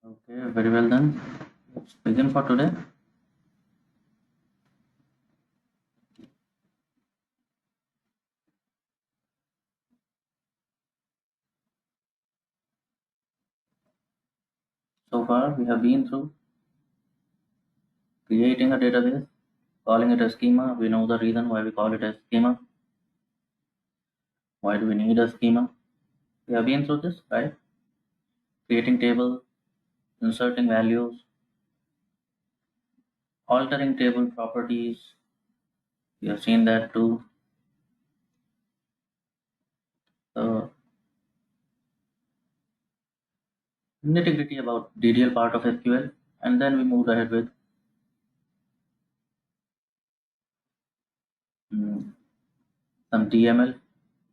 Okay, very well then. Let's begin for today. So far, we have been through creating a database, calling it a schema. We know the reason why we call it a schema. Why do we need a schema? We have been through this, right? Creating tables, inserting values, altering table properties. We have seen that too. The nitty gritty about DDL part of SQL, and then we moved ahead with mm, some DML.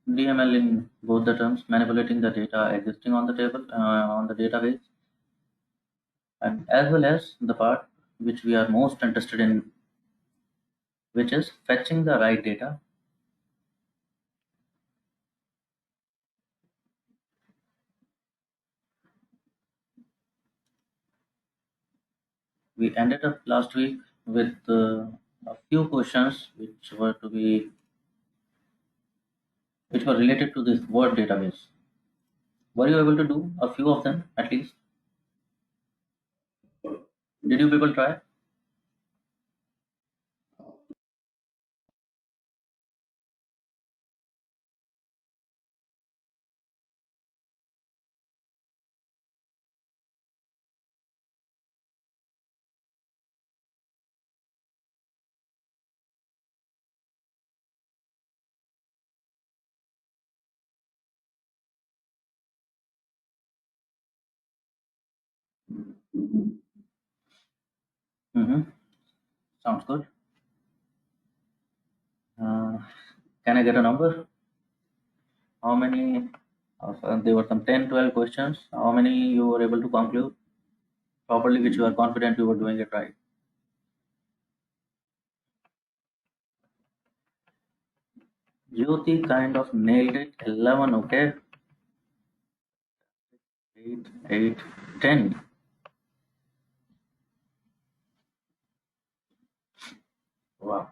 DML in both the terms, manipulating the data existing on the table, on the database, and as well as the part which we are most interested in, which is fetching the right data. We ended up last week with a few questions which were related to this word database. Were you able to do a few of them at least? Did you people try? Mm-hmm. Sounds good. Uh, can I get a number? How many? There were some 10, 12 questions. How many you were able to conclude properly, which you are confident you were doing it right? Jyoti kind of nailed it. 11, okay. 8, 8, 10. Wow.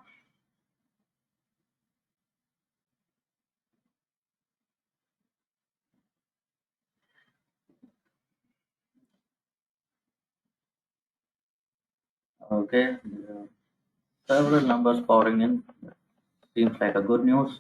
Okay. Several numbers pouring in. Seems like a good news.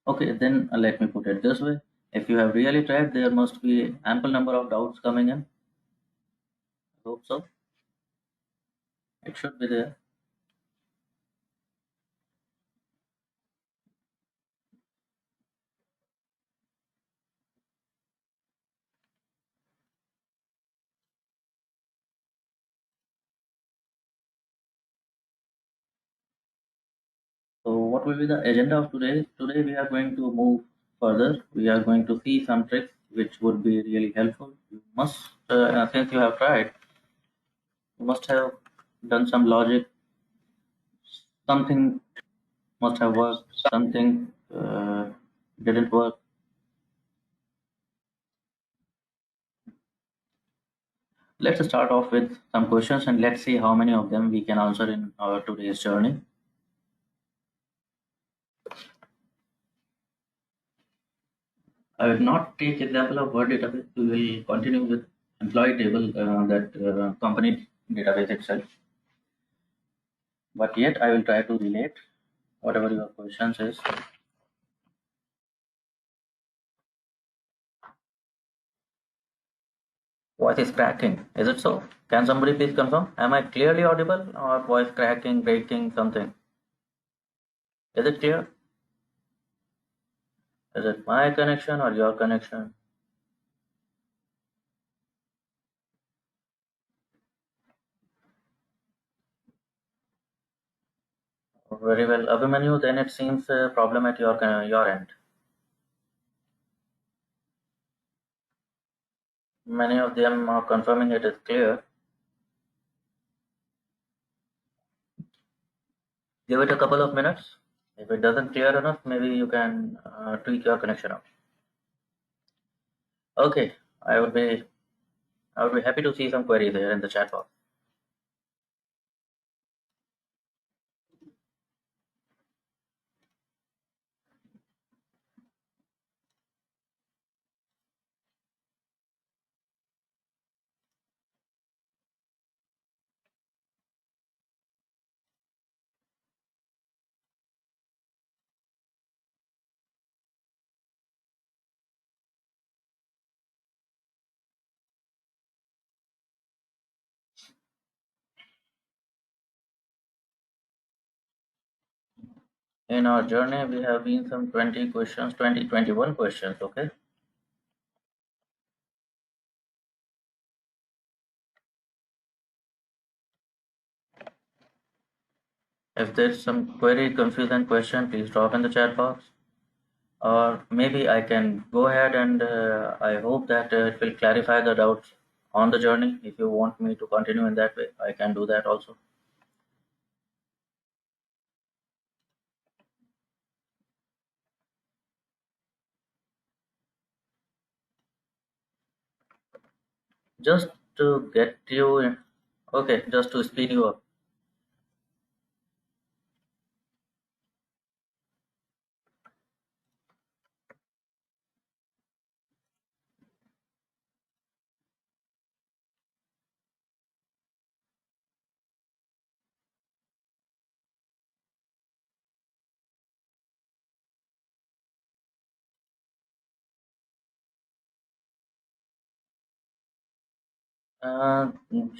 Okay, then let me put it this way. If you have really tried, there must be ample number of doubts coming in. I hope so. It should be there. So what will be the agenda of today? Today we are going to move further. We are going to see some tricks which would be really helpful. You must, since you have tried, you must have done some logic. Something must have worked. Something didn't work. Let's start off with some questions and let's see how many of them we can answer in our today's journey. I will not take example of Word database. We will continue with employee table, that company database itself. But yet I will try to relate whatever your questions is. Voice is cracking. Is it so? Can somebody please confirm? Am I clearly audible or voice cracking, breaking, something? Is it clear? Is it my connection or your connection? Very well. Abhimanyu, then it seems a problem at your end. Many of them are confirming it is clear. Give it a couple of minutes. If it doesn't clear enough, maybe you can tweak your connection out. Okay, I would be happy to see some queries there in the chat box. In our journey, we have been some 20 questions, 20, 21 questions, okay? If there's some query, confusion, question, please drop in the chat box. Or maybe I can go ahead and I hope that it will clarify the doubts on the journey. If you want me to continue in that way, I can do that also. Just to get you in, okay, just to speed you up.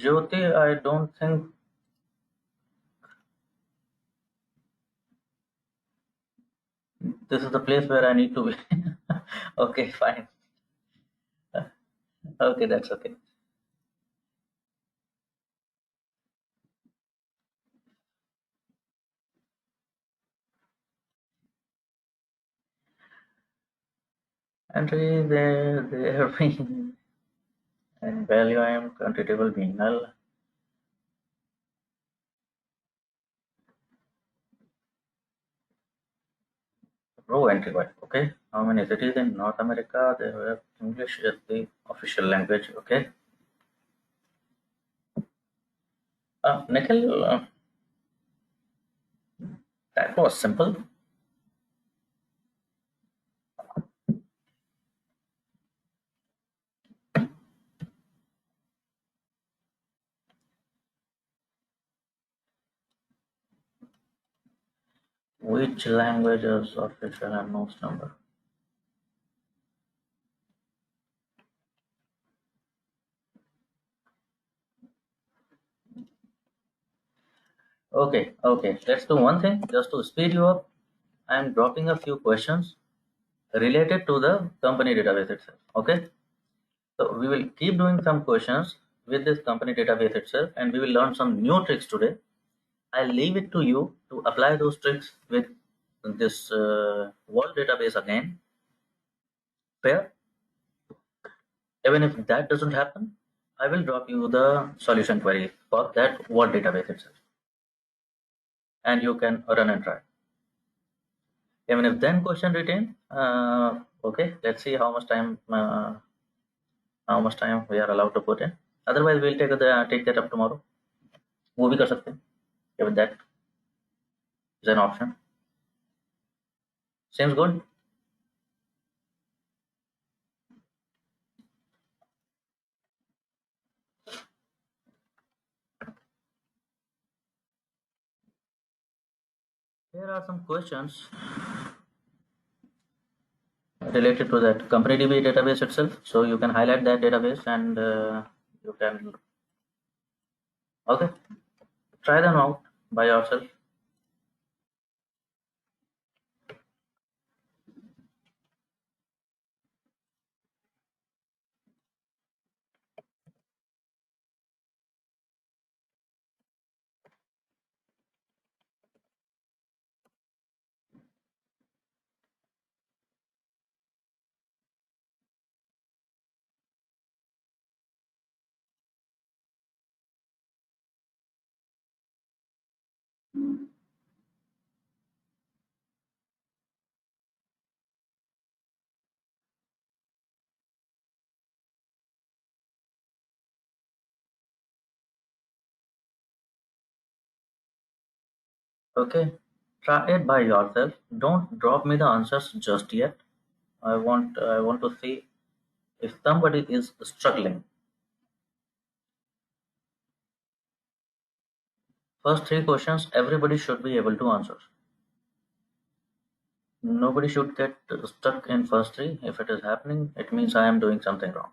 Jyoti, I don't think this is the place where I need to be. Okay, fine. Okay, that's okay. Entry there being and value I am country table being null. Row entry by okay. How many cities in North America? They have English as the official language. Okay. Nikhil, that was simple. Which language is official and most number? Okay, okay. Let's do one thing just to speed you up. I am dropping a few questions related to the company database itself. Okay. So we will keep doing some questions with this company database itself, and we will learn some new tricks today. I'll leave it to you to apply those tricks with this world database again. Fair? Even if that doesn't happen, I will drop you the solution query for that world database itself, and you can run and try. Even if then question retain, okay, let's see how much time we are allowed to put in. Otherwise, we'll take that up tomorrow. वो भी कर सकते हैं. Even that is an option. Seems good. Here are some questions related to that company DB database itself. So you can highlight that database and you can, okay, try them out by yourself. Okay, try it by yourself. Don't drop me the answers just yet. I want to see if somebody is struggling. First three questions everybody should be able to answer. Nobody should get stuck in first three. If it is happening, it means I am doing something wrong.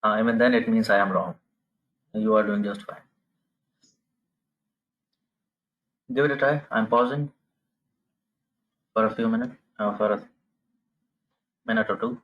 Then it means I am wrong. You are doing just fine. Give it a try. I'm pausing for a few minutes, for a minute or two.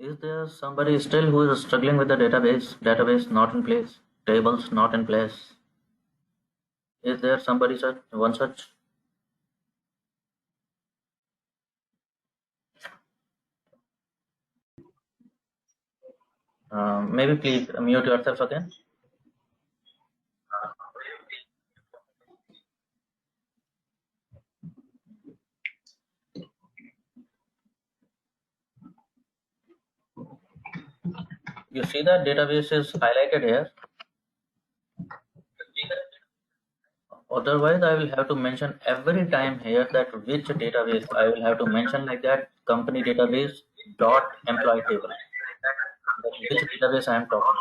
Is there somebody still who is struggling with the database? Database not in place. Tables not in place. Is there somebody such one such? Maybe please mute yourself again. You see that database is highlighted here. Otherwise, I will have to mention every time here that which database. I will have to mention like that company database dot employee table. That which database I am talking.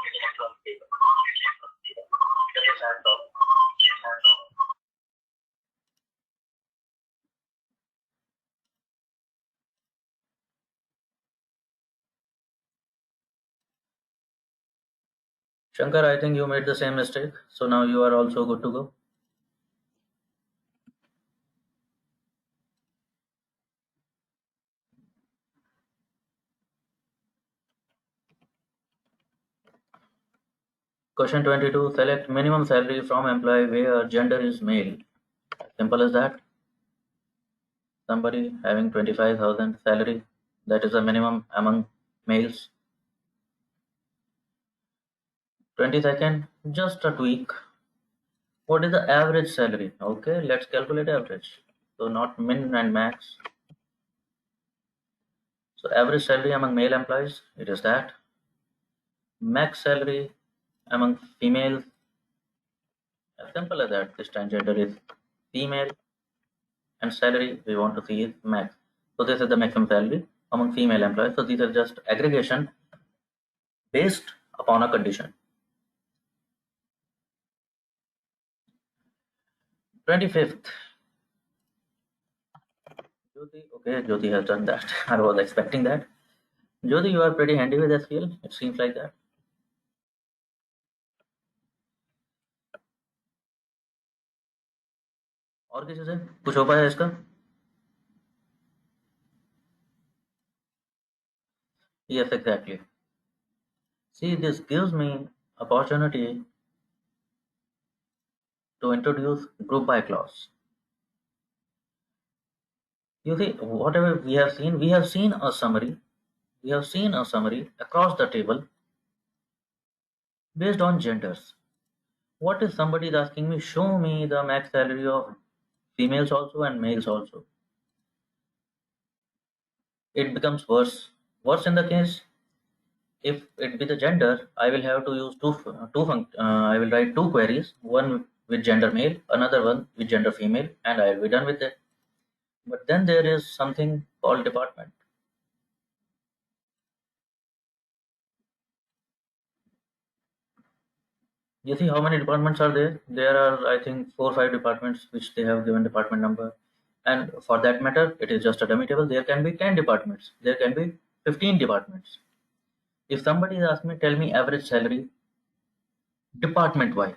Shankar, I think you made the same mistake. So now you are also good to go. Question 22. Select minimum salary from employee where gender is male. Simple as that. Somebody having 25,000 salary. That is the minimum among males. 22nd. Just a tweak. What is the average salary? Okay, let's calculate average. So not min and max. So average salary among male employees, it is that. Max salary among females, as simple as that. This time gender is female and salary we want to see is max. So this is the maximum salary among female employees. So these are just aggregation based upon a condition. 25th. Jyoti, okay, Jyoti has done that. I was expecting that. Jyoti, you are pretty handy with SQL. It seems like that. और किसी से कुछ हो पाया इसका? Yes, exactly. See, this gives me opportunity to introduce group by clause. You see, whatever we have seen a summary. We have seen a summary across the table based on genders. What if somebody is asking me, show me the max salary of females also and males also? It becomes worse. Worse in the case, if it be the gender, I will have to use I will write two queries, one with gender male, another one with gender female, and I will be done with it. But then there is something called department. You see how many departments are there? There are, I think, 4 or 5 departments which they have given department number. And for that matter, it is just a dummy table. There can be 10 departments. There can be 15 departments. If somebody is asking me, tell me average salary department wise.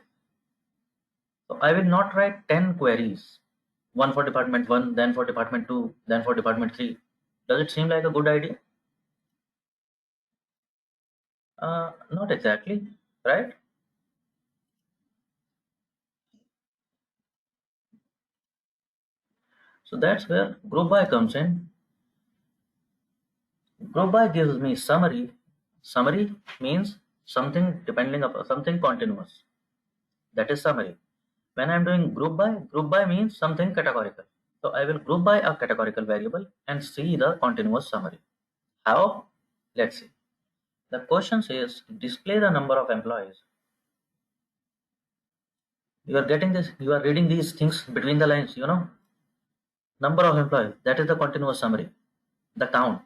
So I will not write 10 queries. One for department 1, then for department 2, then for department 3. Does it seem like a good idea? Not exactly, right? So that's where group by comes in. Group by gives me summary. Summary means something depending upon something continuous. That is summary. When I'm doing group by means something categorical. So I will group by a categorical variable and see the continuous summary. How? Let's see. The question says display the number of employees. You are getting this, you are reading these things between the lines, Number of employees, that is the continuous summary. The count.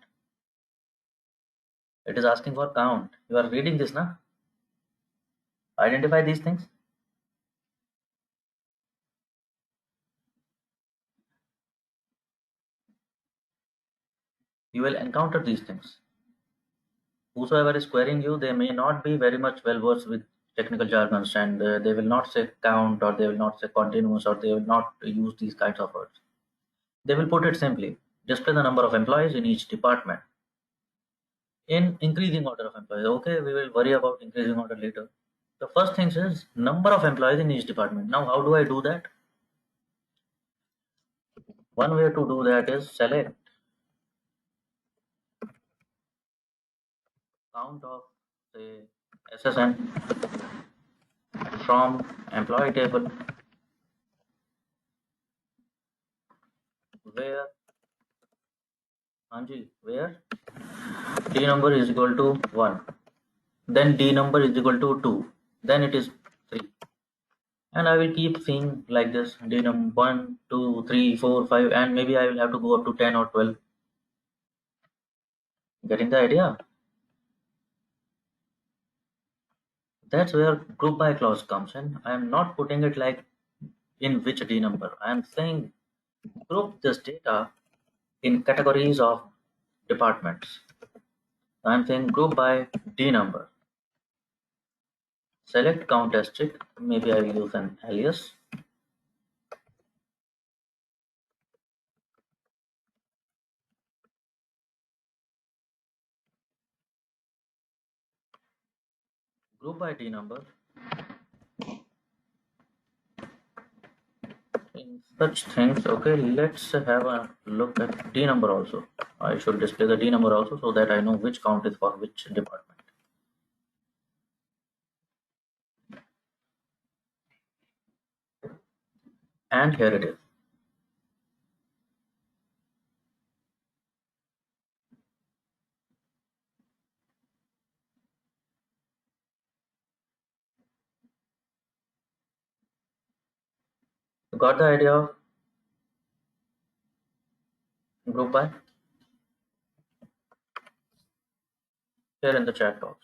It is asking for count. You are reading this, na? Identify these things. You will encounter these things. Whosoever is querying you, they may not be very much well versed with technical jargons, and they will not say count, or they will not say continuous, or they will not use these kinds of words. They will put it simply, display the number of employees in each department in increasing order of employees. Okay, we will worry about increasing order later. The first thing is number of employees in each department. Now, how do I do that? One way to do that is select count of, say, SSN from employee table, where Anji, where D number is equal to 1, then D number is equal to 2, then it is 3. And I will keep seeing like this D number 1, 2, 3, 4, 5, and maybe I will have to go up to 10 or 12. Getting the idea? That's where group by clause comes in. I am not putting it like in which D number. I am saying group this data in categories of departments. I am saying group by D number. Select count asterisk. Maybe I will use an alias. Group by D number. In such things, okay, let's have a look at D number also. I should display the D number also so that I know which count is for which department. And here it is. You got the idea of group by? Here in the chat box.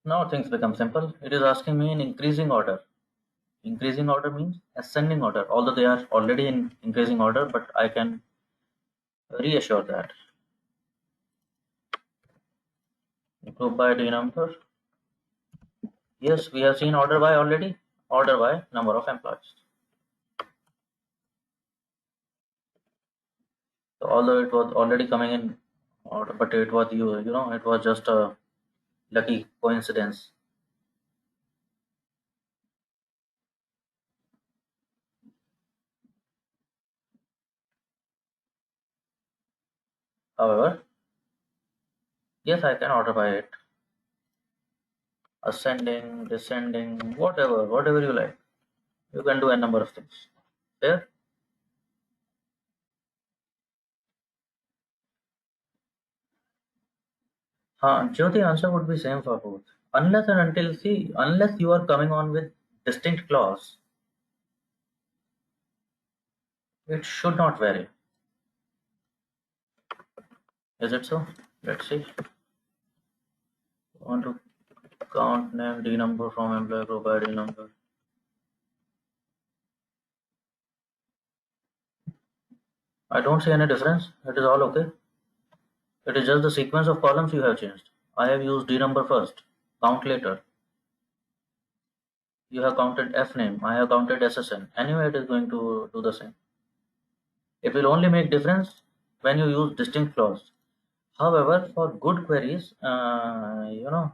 Now things become simple. It is asking me in increasing order. Increasing order means ascending order, although they are already in increasing order, but I can reassure that. Group by D number. Yes, we have seen order by already. Order by number of employees. So although it was already coming in order, but it was it was just a lucky coincidence. However, yes, I can order by it. Ascending, descending, whatever you like. You can do a number of things. Fair? Jyoti, answer would be same for both. Unless and until, see, unless you are coming on with distinct clause, it should not vary. Is it so? Let's see. Want to count name D number from employee group ID number. I don't see any difference. It is all okay. It is just the sequence of columns you have changed. I have used D number first, count later. You have counted F name, I have counted SSN. Anyway, it is going to do the same. It will only make difference when you use distinct clause. However, for good queries, you are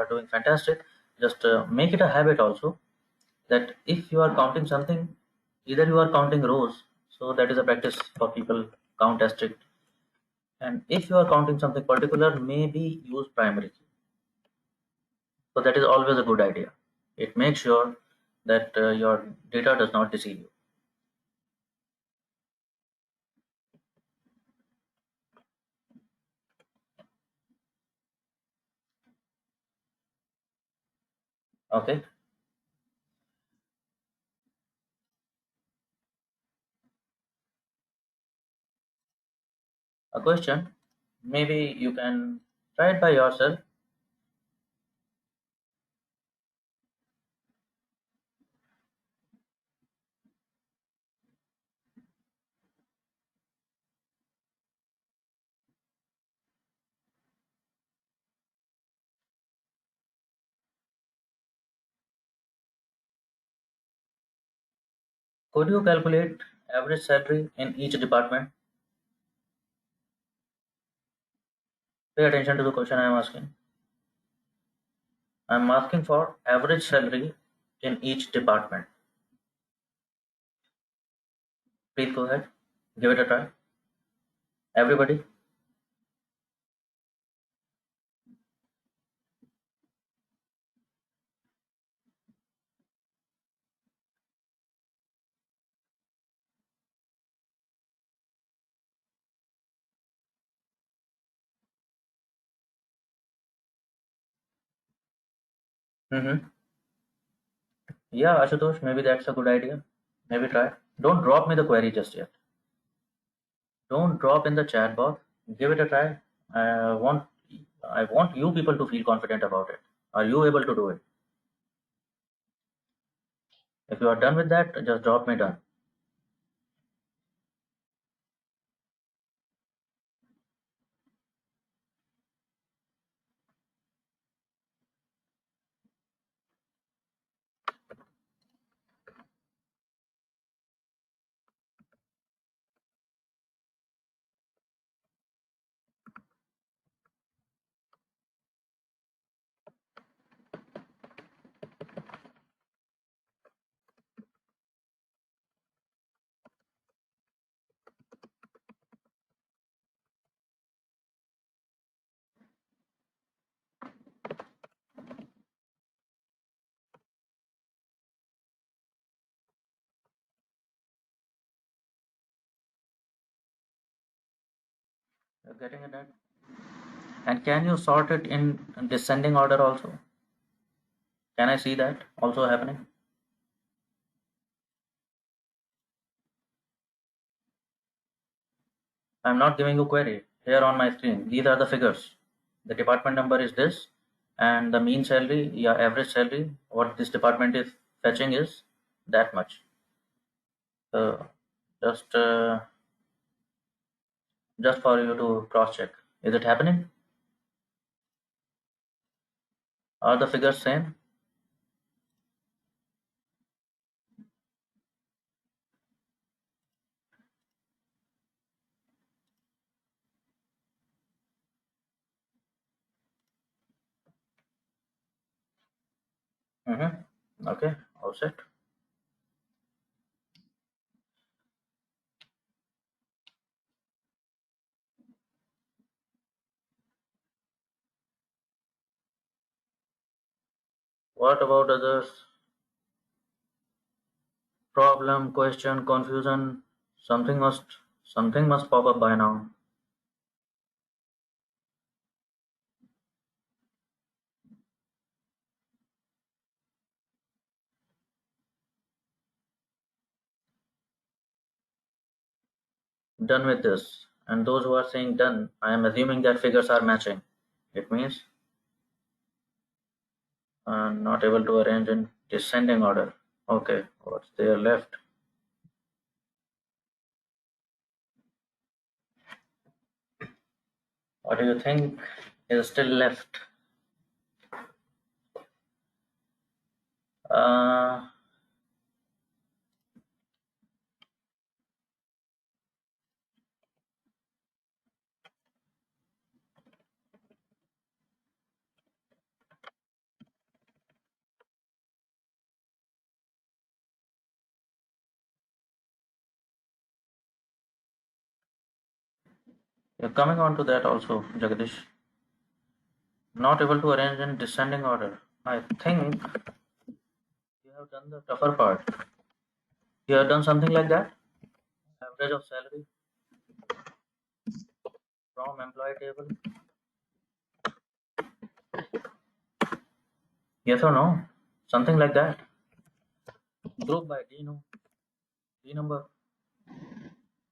doing fantastic. Just make it a habit also that if you are counting something, either you are counting rows, so that is a practice for people count as strict. And if you are counting something particular, maybe use primary key. So that is always a good idea. It makes sure that your data does not deceive you. Okay. A question. Maybe you can try it by yourself. Could you calculate average salary in each department? Pay attention to the question I am asking. I am asking for average salary in each department. Please go ahead. Give it a try. Everybody. Mm-hmm. Yeah, Ashutosh, maybe that's a good idea. Maybe try. Don't drop me the query just yet. Don't drop in the chat box. Give it a try. I want I want you people to feel confident about it. Are you able to do it? If you are done with that, just drop me done. You're getting it right? And can you sort it in descending order also? Can I see that also happening? I'm not giving you query here on my screen. These are the figures. The department number is this, and the mean salary, yeah, average salary, what this department is fetching is that much. So just uh, just for you to cross check. Is it happening? Are the figures same? Mm-hmm. Okay, all set. What about others? Problem, question, confusion. Something must pop up by now. Done with this. And those who are saying done, I am assuming that figures are matching. It means not able to arrange in descending order. Okay, what's there left? What do you think is still left? Uh, you're coming on to that also, Jagdish. Not able to arrange in descending order. I think you have done the tougher part. You have done something like that? Average of salary from employee table. Yes or no? Something like that. Group by D, no? D number.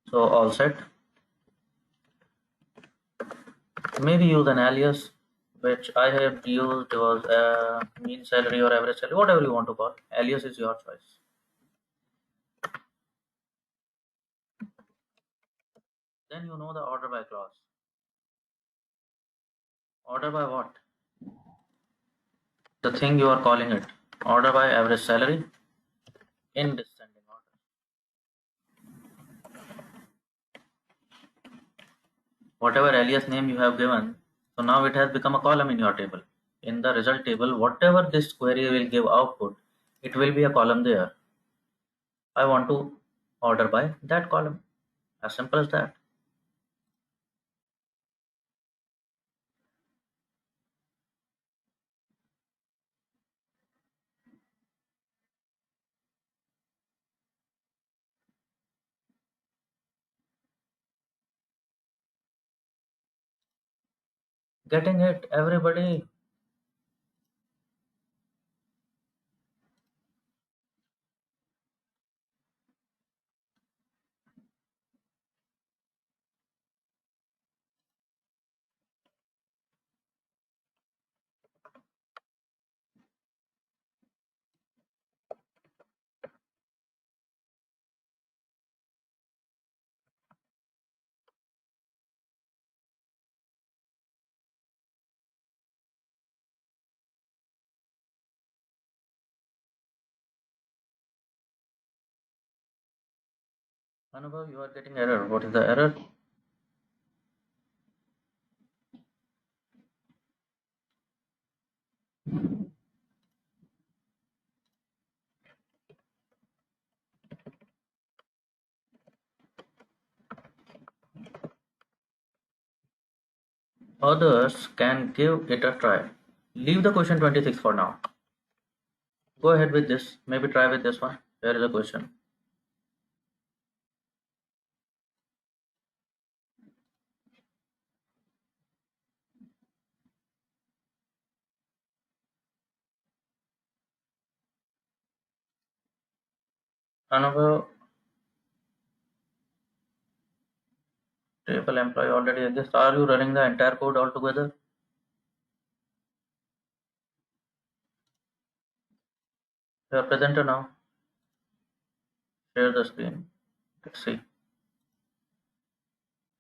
So all set. Maybe use an alias, which I have used was mean salary or average salary, whatever you want to call. Alias is your choice. Then you know the order by clause. Order by what? The thing you are calling it. Order by average salary in descending order. Whatever alias name you have given, so now it has become a column in your table. In the result table, whatever this query will give output, it will be a column there. I want to order by that column. As simple as that. Getting it, everybody. Anubhav, you are getting error. What is the error? Others can give it a try. Leave the question 26 for now. Go ahead with this. Maybe try with this one. Here is a question. Another table employee already exists. Are you running the entire code altogether? Your presenter now. Share the screen. Let's see.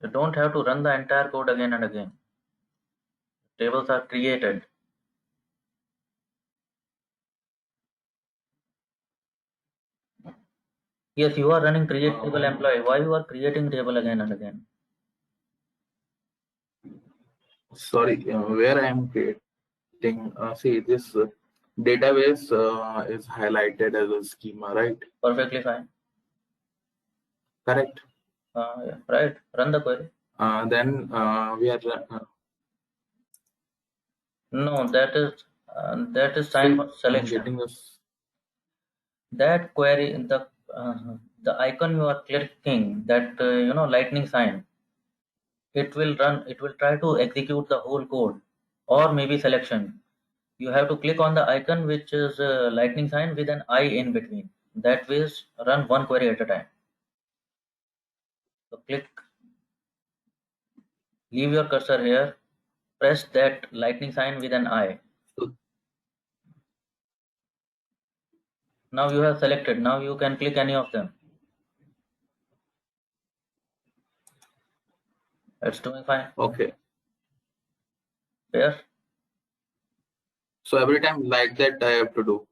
You don't have to run the entire code again and again. Tables are created. Yes, you are running create table employee. Why you are creating table again and again? Sorry, where I am creating, see this database is highlighted as a schema, right? Perfectly fine. Correct. Yeah, right. Run the query. Then we are. No, that is sign for selection. Getting this. That query, the icon you are clicking, that lightning sign, it will run. It will try to execute the whole code, or maybe selection. You have to click on the icon which is lightning sign with an I in between. That way, run one query at a time. So click, leave your cursor here, press that lightning sign with an I. Now you have selected. Now you can click any of them. It's doing fine. Okay. Where? So every time like that I have to do.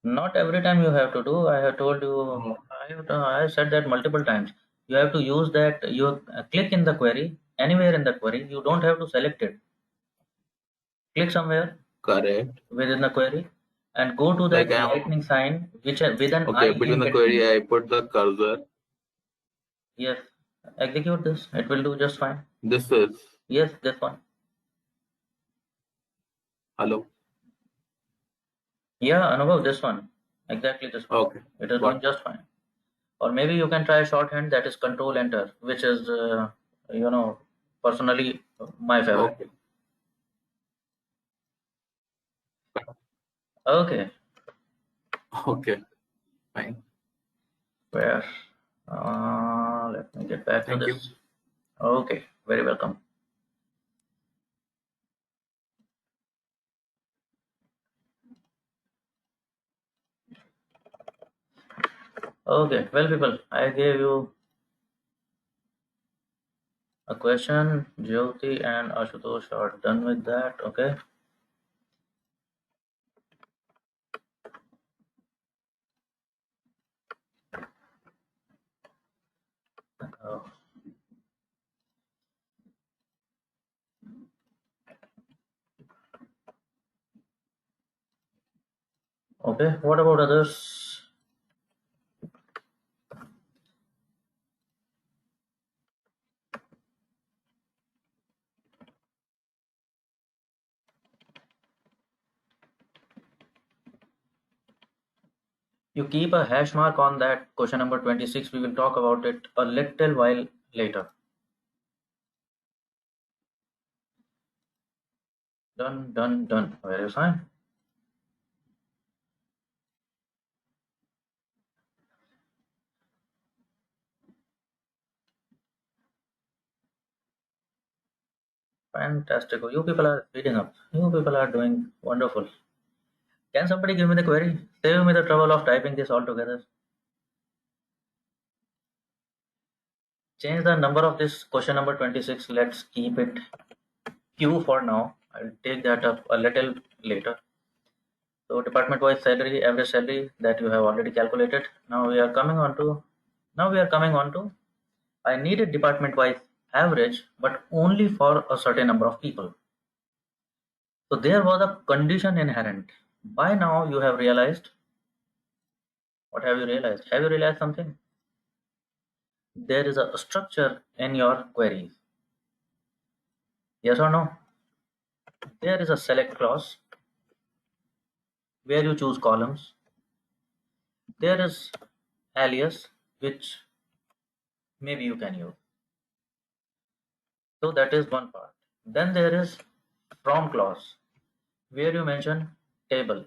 Not every time you have to do. I have told you. Oh, I have said that multiple times. You have to use that. You click in the query anywhere in the query. You don't have to select it. Click somewhere correct. within the query and go to Like that I'm lightning sign which with an I okay. in Between the between. query, I put the cursor. Yes, execute this. It will do just fine. This is Yes, this one. hello. Yeah, Anubhav, this one. Exactly this one. Okay. It is doing What? just fine. Or maybe you can try shorthand, that is control enter, which is you know, personally my favorite. Okay. Okay, Okay. Fine. where let me get back to Thank you. this. Okay, very welcome. Okay, well people, I gave you a question. Jyoti and Ashutosh are done with that. Okay. Uh, okay, what about others? You keep a hash mark on that question number 26. We will talk about it a little while later. Done, done, done. Very fine. Fantastic. You people are speeding up. You people are doing wonderful. Can somebody give me the query? Save me the trouble of typing this all together. Change the number of this question number 26. Let's keep it Q for now. I'll take that up a little later. So department wise salary, average salary that you have already calculated. Now we are coming on to I needed department wise average, but only for a certain number of people. So there was a condition inherent. By now you have realized. What have you realized? Have you realized something? There is a structure in your queries. Yes or no? There is a select clause where you choose columns. There is alias, which maybe you can use. So that is one part. Then there is from clause where you mention table.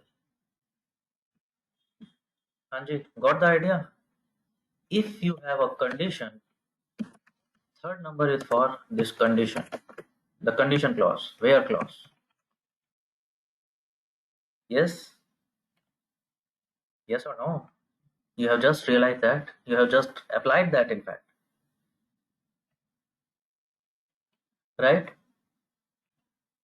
Anji, got the idea? If you have a condition, third number is for this condition. The condition clause, where clause. Yes? Yes or no? You have just realized that. You have just applied that in fact. Right?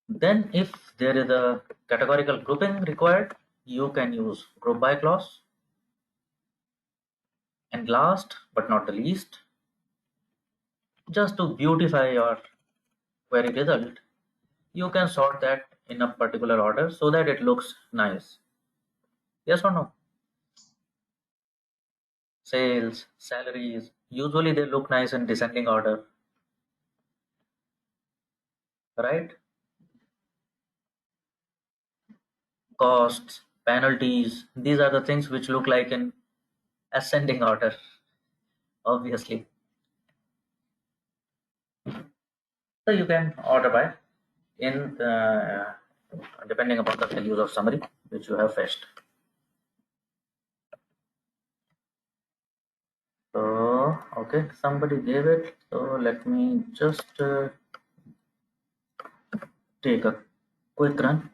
Then if there is a categorical grouping required, you can use group by clause. And last but not the least, just to beautify your query result, you can sort that in a particular order so that it looks nice. Yes or no? Sales, salaries, usually they look nice in descending order, right? Costs, penalties, these are the things which look like in ascending order, obviously. So you can order by in depending upon the values of summary which you have fetched. So okay, somebody gave it. So let me just take a quick run.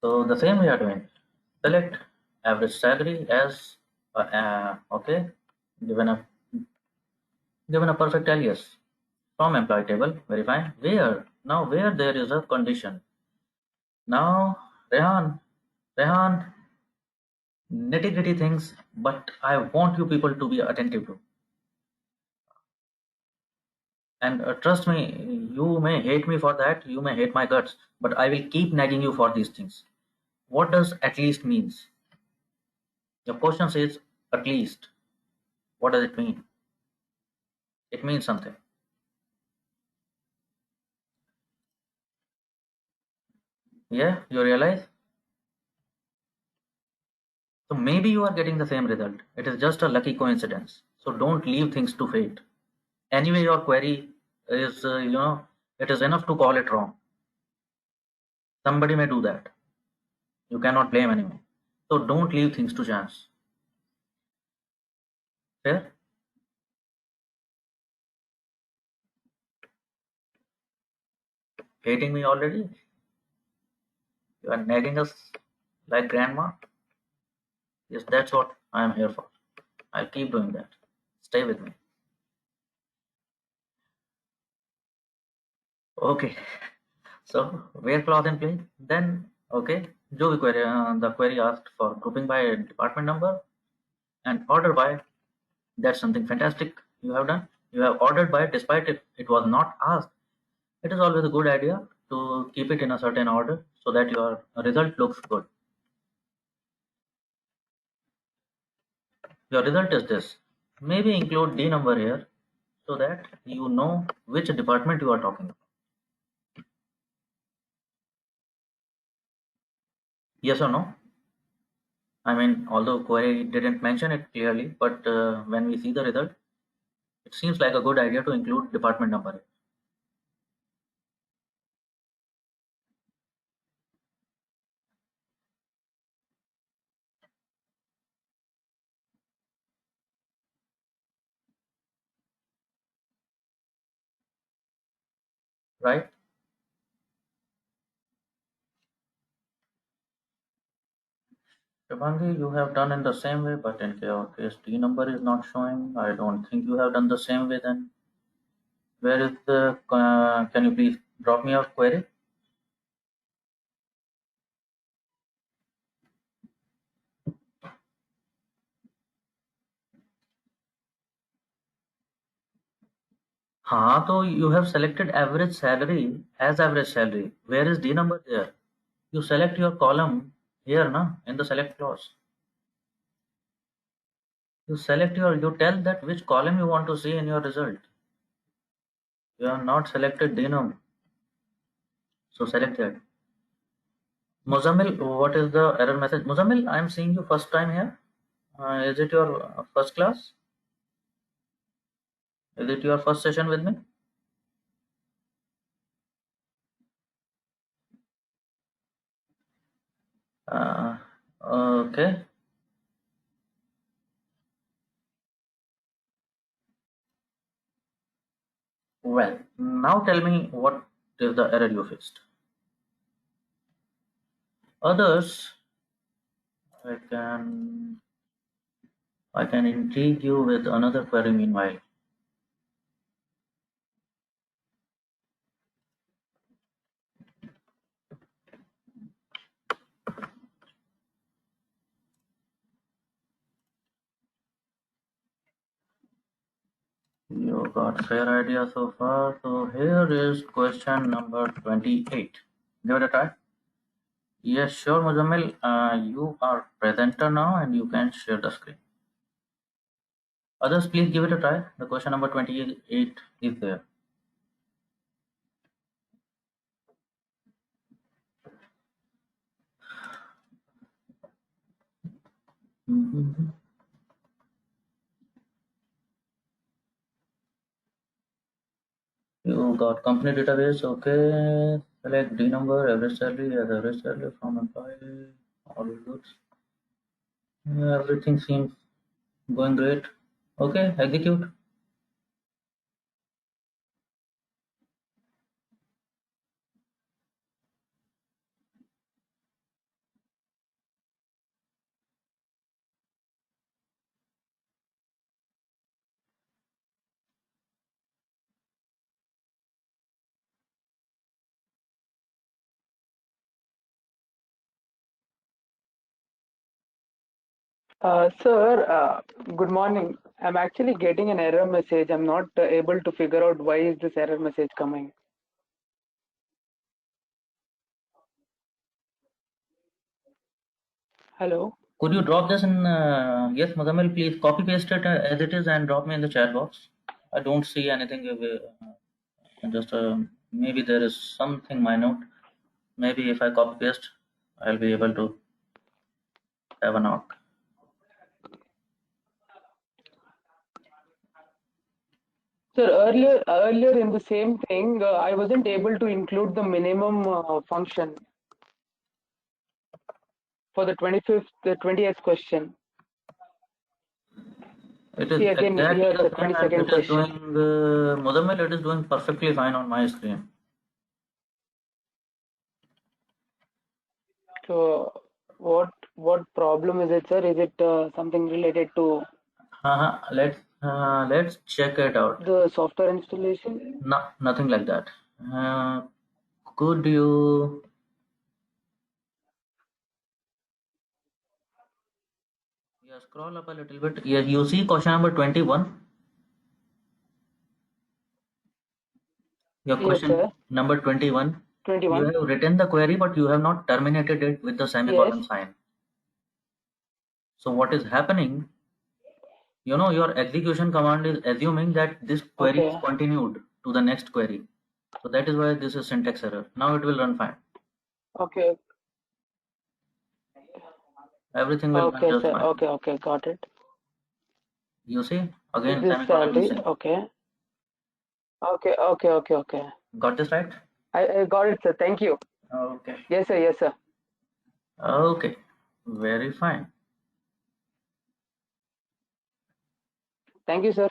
So the same we are doing. Select average salary as okay, given a perfect alias from employee table, verify where. Now where there is a condition. Now Rehan, nitty gritty things, but I want you people to be attentive to. And trust me, you may hate me for that, you may hate my guts, but I will keep nagging you for these things. What does at least means? Your question says at least. What does it mean? It means something. Yeah, you realize? So maybe you are getting the same result. It is just a lucky coincidence. So don't leave things to fate. Anyway, your query is, it is enough to call it wrong. Somebody may do that. You cannot blame anyone. So don't leave things to chance. Fair? Hating me already? You are nagging us like grandma? Yes, that's what I am here for. I'll keep doing that. Stay with me. Okay. So where clause in play? Then okay. जो भी query, the query asked for grouping by department number and order by. That's something fantastic you have done. You have ordered by despite if it was not asked. It is always a good idea to keep it in a certain order so that your result looks good. Your result is this. Maybe include D number here so that you know which department you are talking about. Yes or no? I mean, although query didn't mention it clearly, but when we see the result, it seems like a good idea to include department number. Right? Shubhangi, you have done in the same way, but in your case, D number is not showing. I don't think you have done the same way then. Where is the, can you please drop me your query? हाँ, तो you have selected average salary as average salary. Where is D number there? You select your column here, na, in the select clause. You tell that which column you want to see in your result. You have not selected D number. So select that. Muzammil, what is the error message? Muzammil, I am seeing you first time here. Is it your first class? Is it your first session with me? Uh, okay. Well, now tell me what is the error you faced. Others, I can intrigue you with another query meanwhile. You got fair idea so far. So here is question number 28. Give it a try. Yes, sure, Muzammil. You are presenter now and you can share the screen. Others, please give it a try. The question number 28 is there. Mhm. You got company database, okay. Select D number, average salary as average salary from employee, all goods. Everything seems going great. Okay, execute. Sir, good morning. I'm actually getting an error message. I'm not able to figure out why is this error message coming. Hello? Could you drop this in? Yes, Muzammil, please copy paste it as it is and drop me in the chat box. I don't see anything. Just maybe there is something minute. Maybe if I copy paste, I'll be able to have a knock. Sir, earlier in the same thing, I wasn't able to include the minimum function for the 20th question. It is See again exactly here the the same, and 22nd it is question. doing, Muzammil, it is doing perfectly fine on my screen. So what problem is it, sir? Is it something related to Let's check it out. the software installation? No, nothing like that. Could you? Yeah, scroll up a little bit. Yeah, you see question number 21. Your Yes, question sir. number 21. You 21. have written the query, but you have not terminated it with the Yes. semicolon sign. So what is happening? Your execution command is assuming that this query is Okay. continued to the next query. So that is why this is syntax error. Now it will run fine. Okay. Everything will run Okay, just sir. fine. Okay, got it. You see, Is again this semicolon salary? missing. Okay. Okay. Got this right? I got it, sir. Thank you. Okay. Yes, sir. Okay. Very fine. Thank you, sir.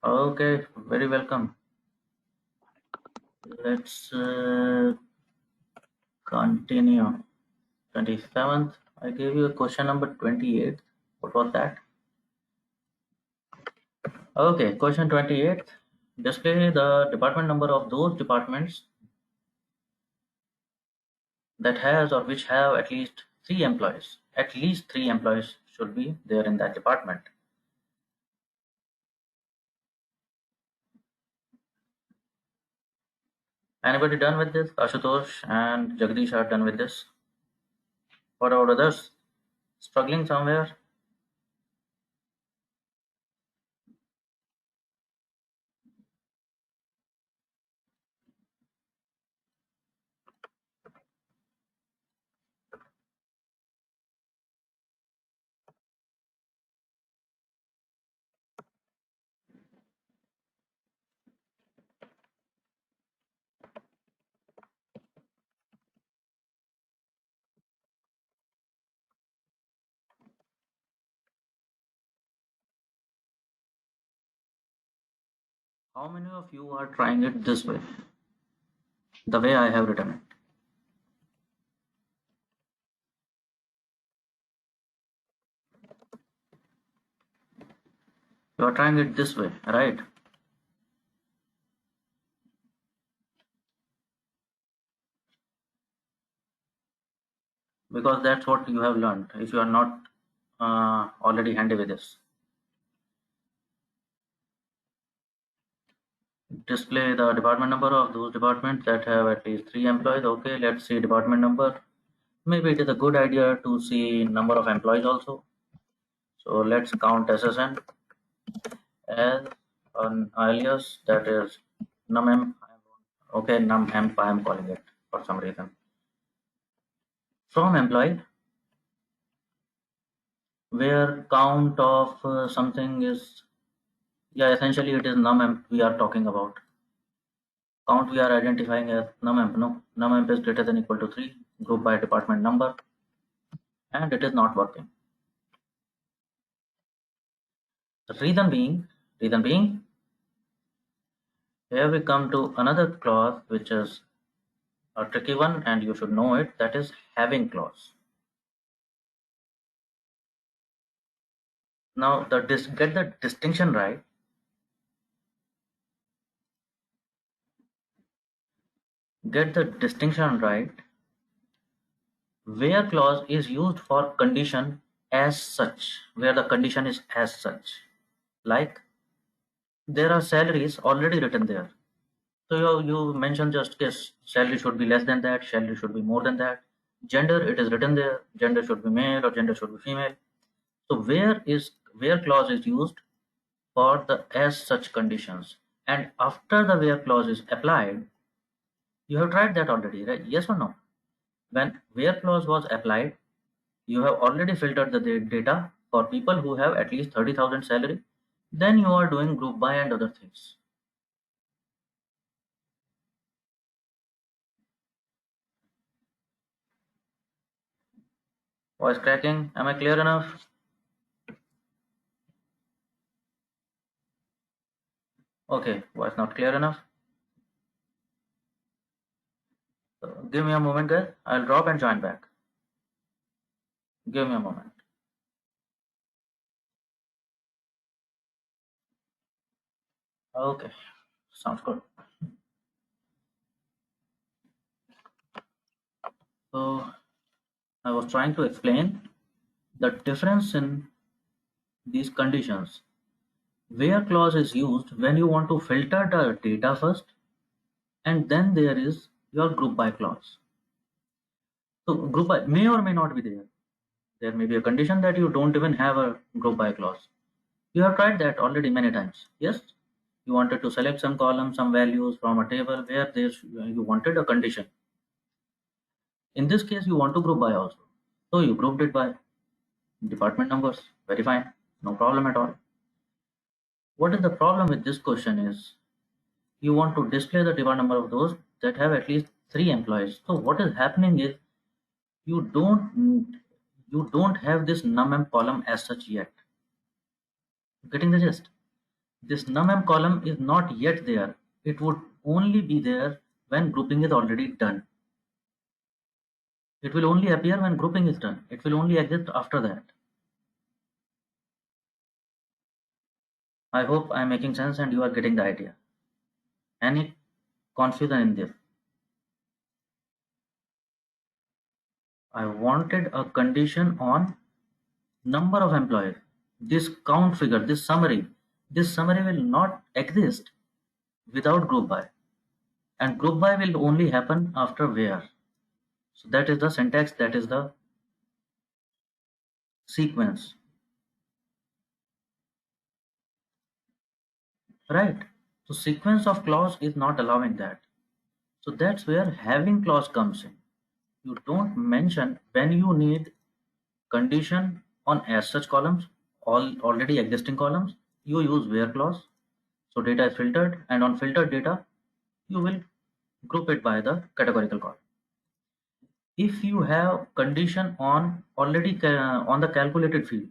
Okay. Very welcome. Let's continue. 27th. I gave you a question number 28. What was that? Okay, question 28. Display the department number of those departments that has or which have at least 3 employees. At least 3 employees should be there in that department. Anybody done with this? Ashutosh and Jagdish are done with this. What about others? Struggling somewhere? How many of you are trying it this way? The way I have written it. You are trying it this way, right? Because that's what you have learned if you are not already handy with this. Display the department number of those departments that have at least 3 employees. Okay, let's see department number. Maybe it is a good idea to see number of employees also. So let's count SSN as an alias, that is numemp. Okay, numemp I am calling it for some reason. From employee, where count of something is, yeah, essentially it is numemp we are talking about. Count we are identifying as numemp. No, numemp is greater than equal to 3, group by department number, and it is not working. The reason being, here we come to another clause which is a tricky one, and you should know it. That is having clause. Now, get the distinction right. Get the distinction right. Where clause is used for condition as such, where the condition is as such. Like there are salaries already written there. So you mentioned just case salary should be less than that, salary should be more than that. Gender, it is written there, gender should be male or gender should be female. So where clause is used for the as such conditions. And after the where clause is applied, you have tried that already, right? Yes or no? When where clause was applied, you have already filtered the data for people who have at least 30,000 salary. Then you are doing group by and other things. Voice cracking, am I clear enough? Okay, voice not clear enough. Give me a moment, guys. I'll drop and join back. Give me a moment. Okay, sounds good. So I was trying to explain the difference in these conditions. Where clause is used when you want to filter the data first, and then there is your group by clause. So group by may or may not be there. There may be a condition that you don't even have a group by clause. You have tried that already many times. Yes, you wanted to select some columns, some values from a table where you wanted a condition. In this case, you want to group by also. So you grouped it by department numbers. Very fine. No problem at all. What is the problem with this question is you want to display the department number of those that have at least 3 employees. So what is happening is you don't have this num column as such yet. Getting the gist? This num column is not yet there. It would only be there when grouping is already done. It will only appear when grouping is done. It will only exist after that. I hope I am making sense and you are getting the idea. Any confusion in this? I wanted a condition on number of employees. This count figure, this summary will not exist without group by, and group by will only happen after where. So that is the syntax, that is the sequence, right? So sequence of clause is not allowing that. So that's where having clause comes in. You don't mention when you need condition on as such columns, all already existing columns, you use where clause. So data is filtered, and on filtered data, you will group it by the categorical column. If you have condition on already on the calculated field,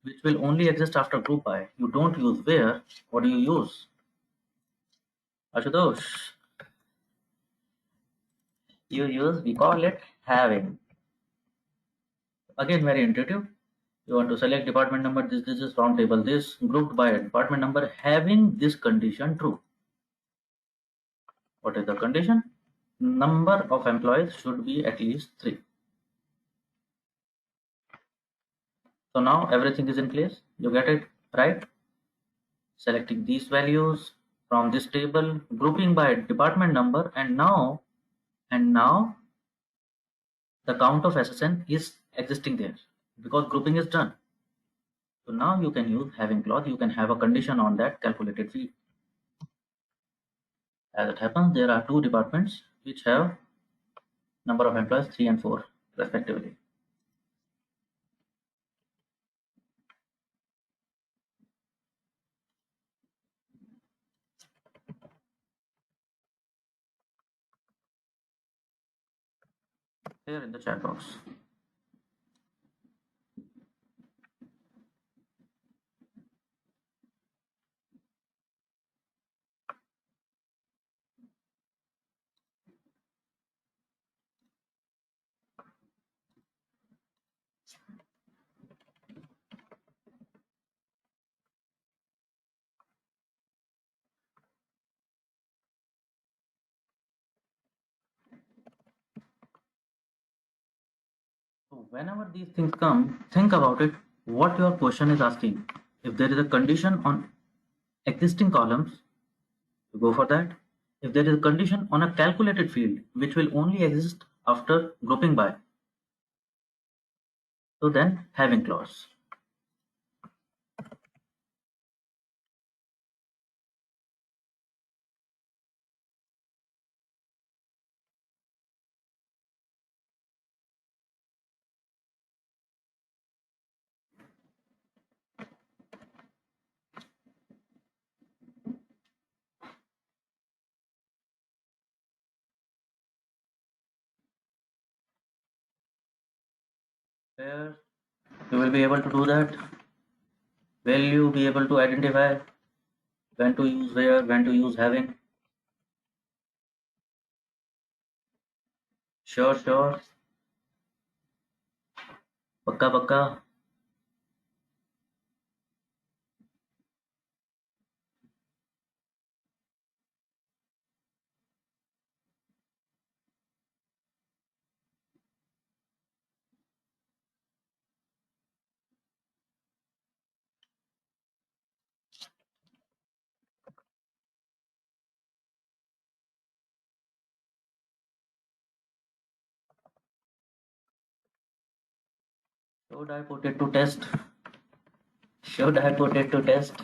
which will only exist after group by, you don't use where. What do you use? Ashutosh, you use, we call it having. Again, very intuitive. You want to select department number, this is from table this, grouped by department number, having this condition true. What is the condition? Number of employees should be at least 3. So now everything is in place. You get it, right? Selecting these values from this table, grouping by department number, and now the count of SSN is existing there because grouping is done. So now you can use having clause. You can have a condition on that calculated field. As it happens, there are 2 departments which have number of employees 3 and 4 respectively. Here in the chat box. whenever these things come, think about it, what your question is asking. If there is a condition on existing columns, you go for that. If there is a condition on a calculated field, which will only exist after grouping by, so then having clause. Where you will be able to do that? Will you be able to identify when to use where, when to use having? Sure, sure. Pakka, pakka. Should I put it to test? Should I put it to test?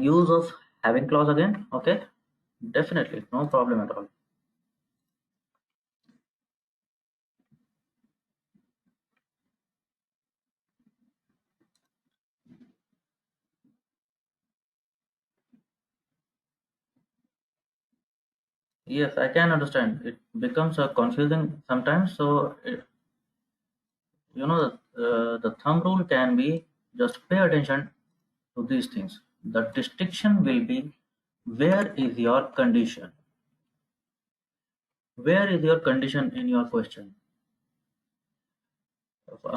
Use of having clause again. Okay, definitely, no problem at all. Yes, I can understand. It becomes confusing sometimes. So, the thumb rule can be just pay attention to these things. The distinction will be where is your condition? Where is your condition in your question?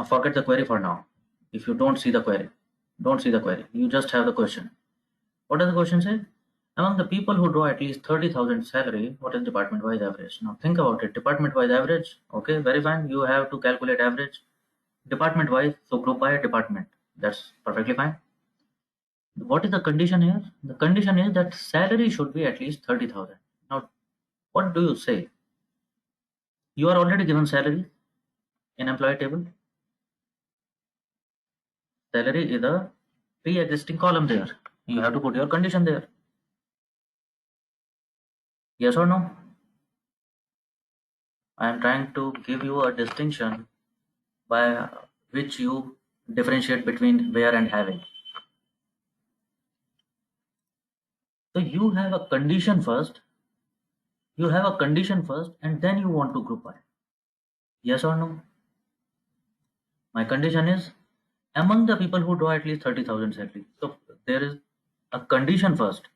Forget the query for now. If you don't see the query, don't see the query. You just have the question. What does the question say? Among the people who draw at least 30,000 salary, what is department-wise average? Now think about it. Department-wise average. Okay, very fine. You have to calculate average. Department-wise, so group by department. That's perfectly fine. What is the condition here? The condition is that salary should be at least 30,000. Now, what do you say? You are already given salary in employee table. Salary is a pre-existing column there. You have to put your condition there. Yes or no? I am trying to give you a distinction by which you differentiate between where and having. So you have a condition first, and then you want to group by. Yes or no? My condition is among the people who draw at least 30,000 salary. So there is a condition first.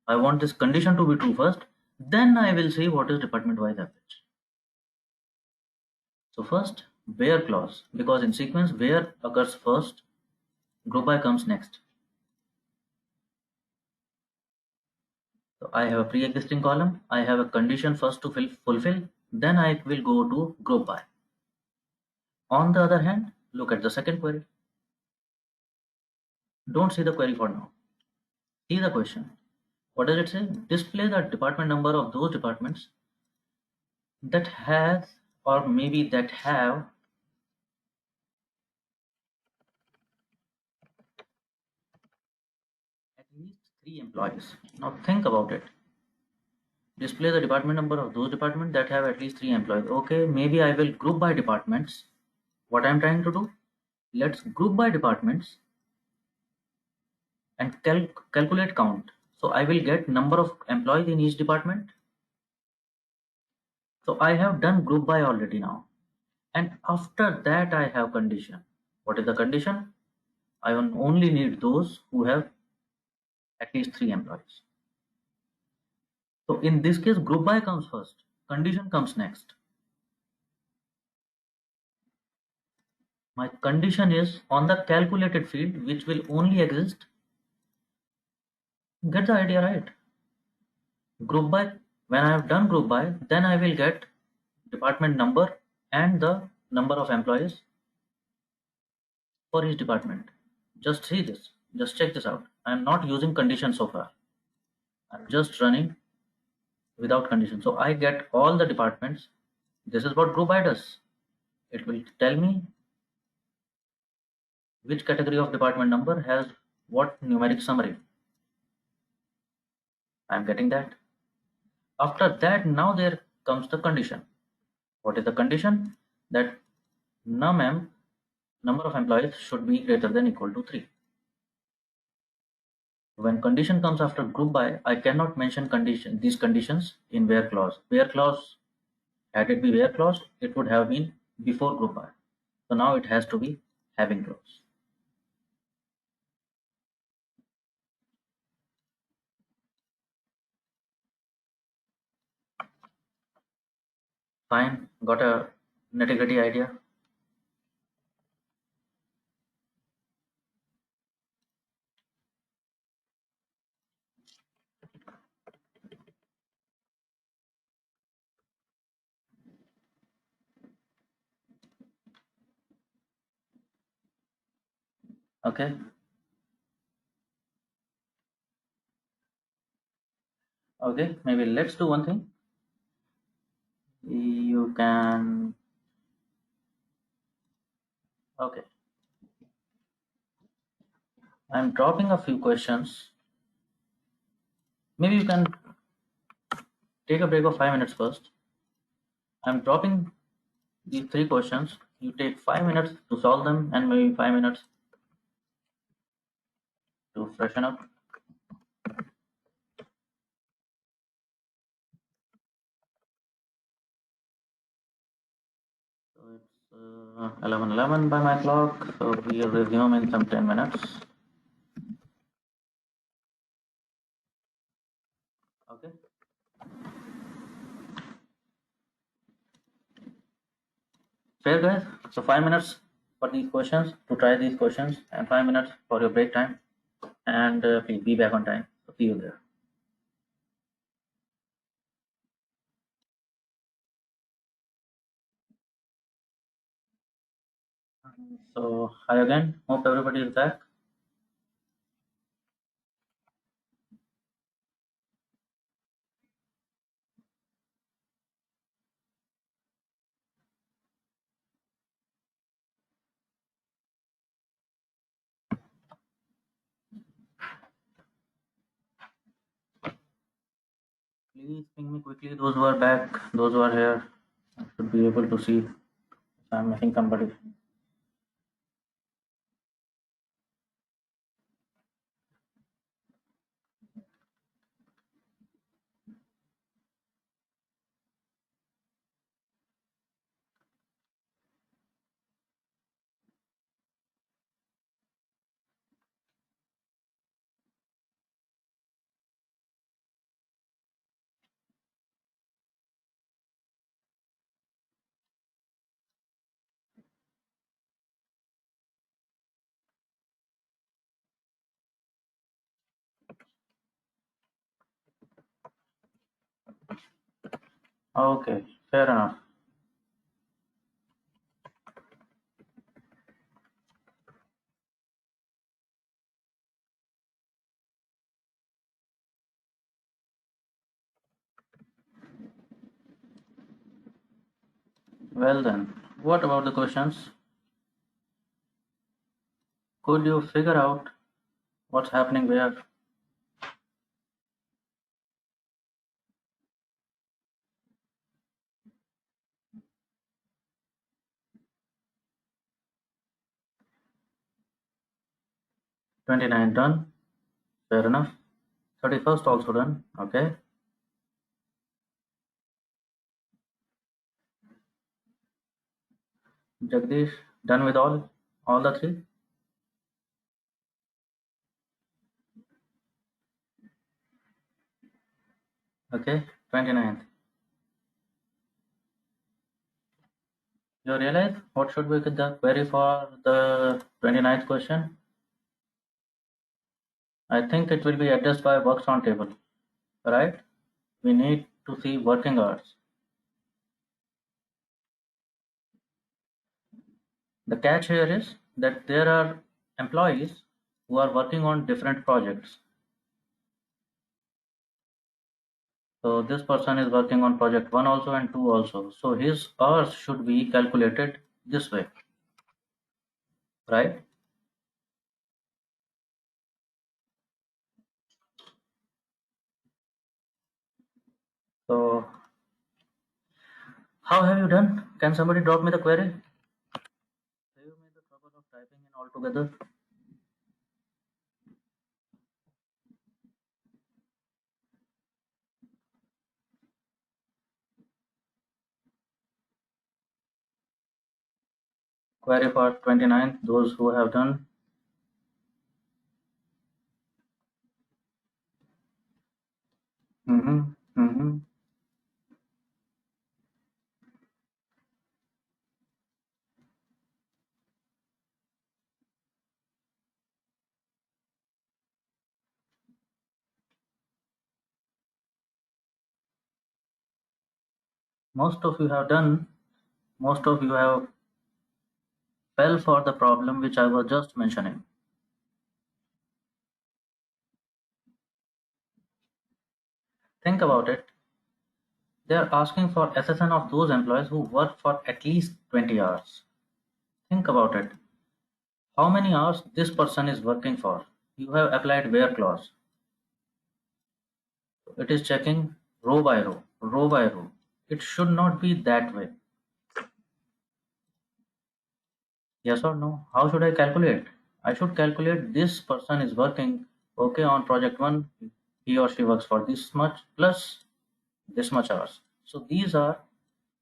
I want this condition to be true first, then I will say what is department-wise average. So first, where clause, because in sequence, where occurs first, group by comes next. So I have a pre-existing column, I have a condition first to fulfill, then I will go to group by. On the other hand, look at the second query. Don't see the query for now. See the question. What does it say? Display the department number of those departments that has or maybe that have at least 3 employees. Now think about it. Display the department number of those departments that have at least 3 employees. Okay, maybe I will group by departments. What I'm trying to do? Let's group by departments and calculate count. So I will get number of employees in each department. So I have done group by already now. And after that I have condition. What is the condition? I only need those who have at least 3 employees. So in this case, group by comes first, condition comes next. My condition is on the calculated field, which will only exist Get the idea, right? Group by, when I have done group by, then I will get department number and the number of employees for each department. Just see this, just check this out. I am not using condition so far. I'm just running without condition. So I get all the departments. This is what group by does. It will tell me which category of department number has what numeric summary. I'm getting that. After that, now there comes the condition. What is the condition? That num number of employees should be greater than equal to 3. When condition comes after group by, I cannot mention these conditions in where clause. Where clause, had it be where clause, it would have been before group by. So now it has to be having clause. Fine, got a nitty-gritty idea? Okay. Okay, maybe let's do one thing. You can, okay. I'm dropping a few questions. Maybe you can take a break of 5 minutes first. I'm dropping these 3 questions. You take 5 minutes to solve them and maybe 5 minutes to freshen up. So it's 11:11 by my clock. So we'll resume in some 10 minutes. Okay. Fair, guys. So 5 minutes for these questions, to try these questions, and 5 minutes for your break time. And please be back on time. So see you there. So hi again. Hope everybody is back. Please ping me quickly. Those who are back, those who are here, I should be able to see if I'm missing somebody. Okay, fair enough. Well then, what about the questions? Could you figure out what's happening where? $29 done. Fair enough. 31st also done. Okay. Jagdish done with all the 3. Okay. 29th. You realize what should be the query for the 29th question? I think it will be addressed by works on table, right? We need to see working hours. The catch here is that there are employees who are working on different projects. So this person is working on project 1 also and 2 also. So his hours should be calculated this way, right? So how have you done? Can somebody drop me the query? Save me the trouble of typing in all together. Query for 29, those who have done. Mm-hmm. Mm-hmm. Most of you have done. Most of you have fell for the problem which I was just mentioning. Think about it. They are asking for SSN of those employees who work for at least 20 hours. Think about it. How many hours this person is working for? You have applied where clause. It is checking row by row, row by row. It should not be that way. Yes or no? How should I calculate? I should calculate this person is working, okay, on project 1, he or she works for this much plus this much hours. So these are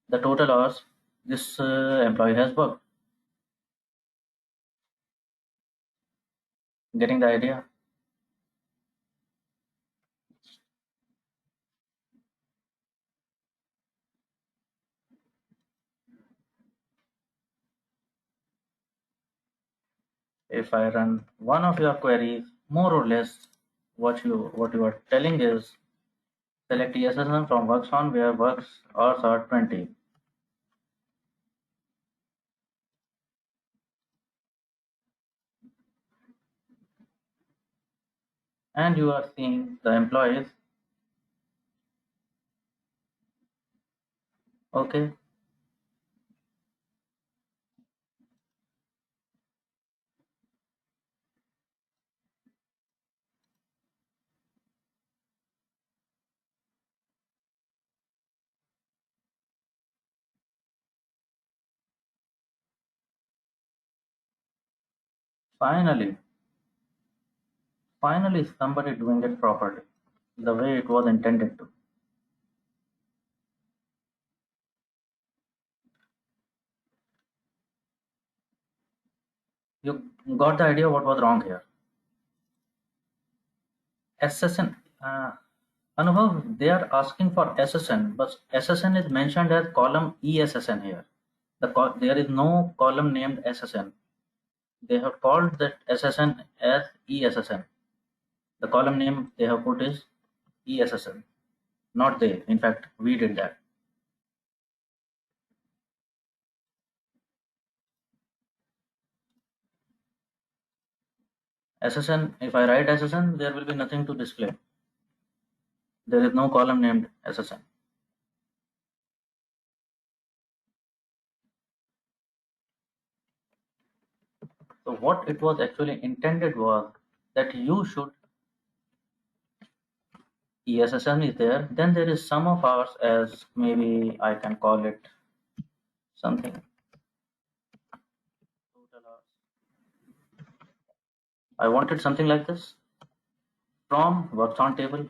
the total hours this employee has worked. Getting the idea? If I run one of your queries, more or less what you are telling is select ESSN from works on where works hours are 20. And you are seeing the employees. Okay. Finally somebody doing it properly, the way it was intended to. You got the idea what was wrong here. SSN, Anubhav, they are asking for SSN, but SSN is mentioned as column ESSN here. There is no column named SSN. They have called that SSN as ESSN. The column name they have put is ESSN, not they. In fact, we did that. SSN, if I write SSN, there will be nothing to display. There is no column named SSN. So what it was actually intended was that you should, ESSN is there, then there is sum of hours, as maybe I can call it something. Total hours. I wanted something like this. From works on table,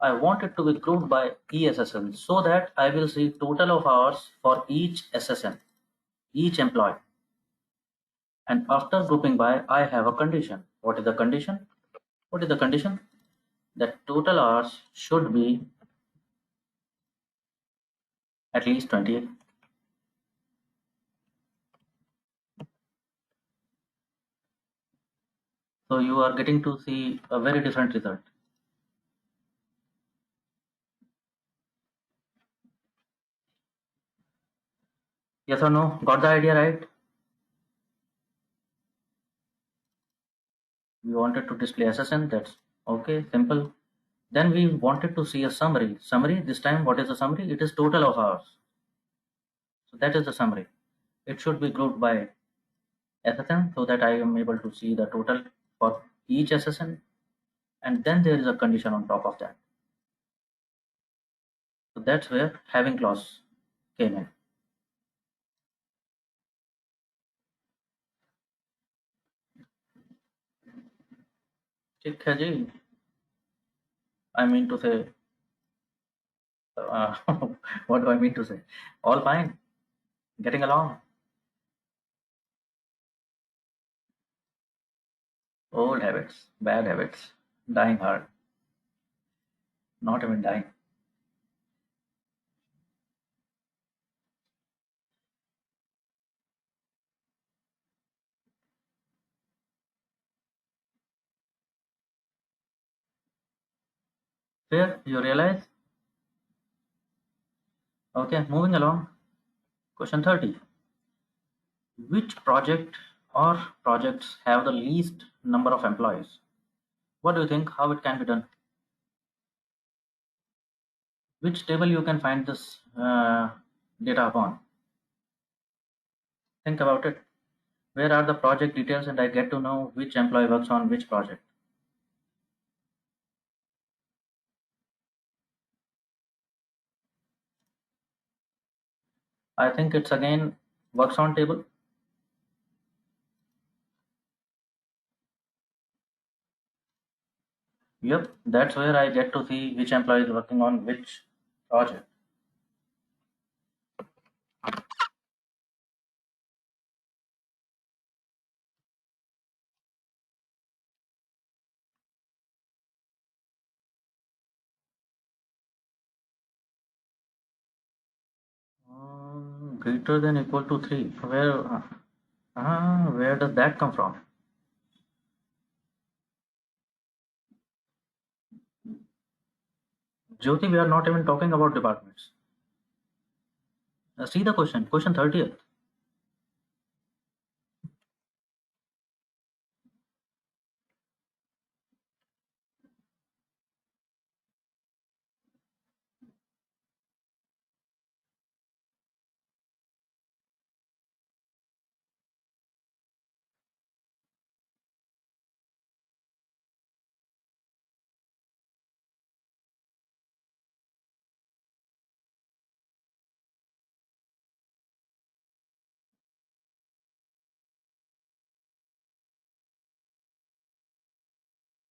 I want it to be grouped by ESSN so that I will see total of hours for each SSN, each employee. And after grouping by, I have a condition. What is the condition? What is the condition? That total hours should be at least 28. So you are getting to see a very different result. Yes or no? Got the idea right? We wanted to display SSN, that's okay, simple. Then we wanted to see a summary. Summary, this time what is the summary? It is total of hours. So that is the summary. It should be grouped by SSN so that I am able to see the total for each SSN, and then there is a condition on top of that. So that's where having clause came in. ठीक है जी. I mean to say, what do I mean to say? All fine, getting along. Old habits, bad habits, dying hard, not even dying. Fair, you realize? Okay, moving along. Question 30. Which project or projects have the least number of employees? What do you think? How it can be done? Which table you can find this data upon? Think about it. Where are the project details and I get to know which employee works on which project? I think it's again works on table. Yep, that's where I get to see which employee is working on which project. Greater than equal to 3. Where does that come from? Jyoti, we are not even talking about departments. See the question 30th.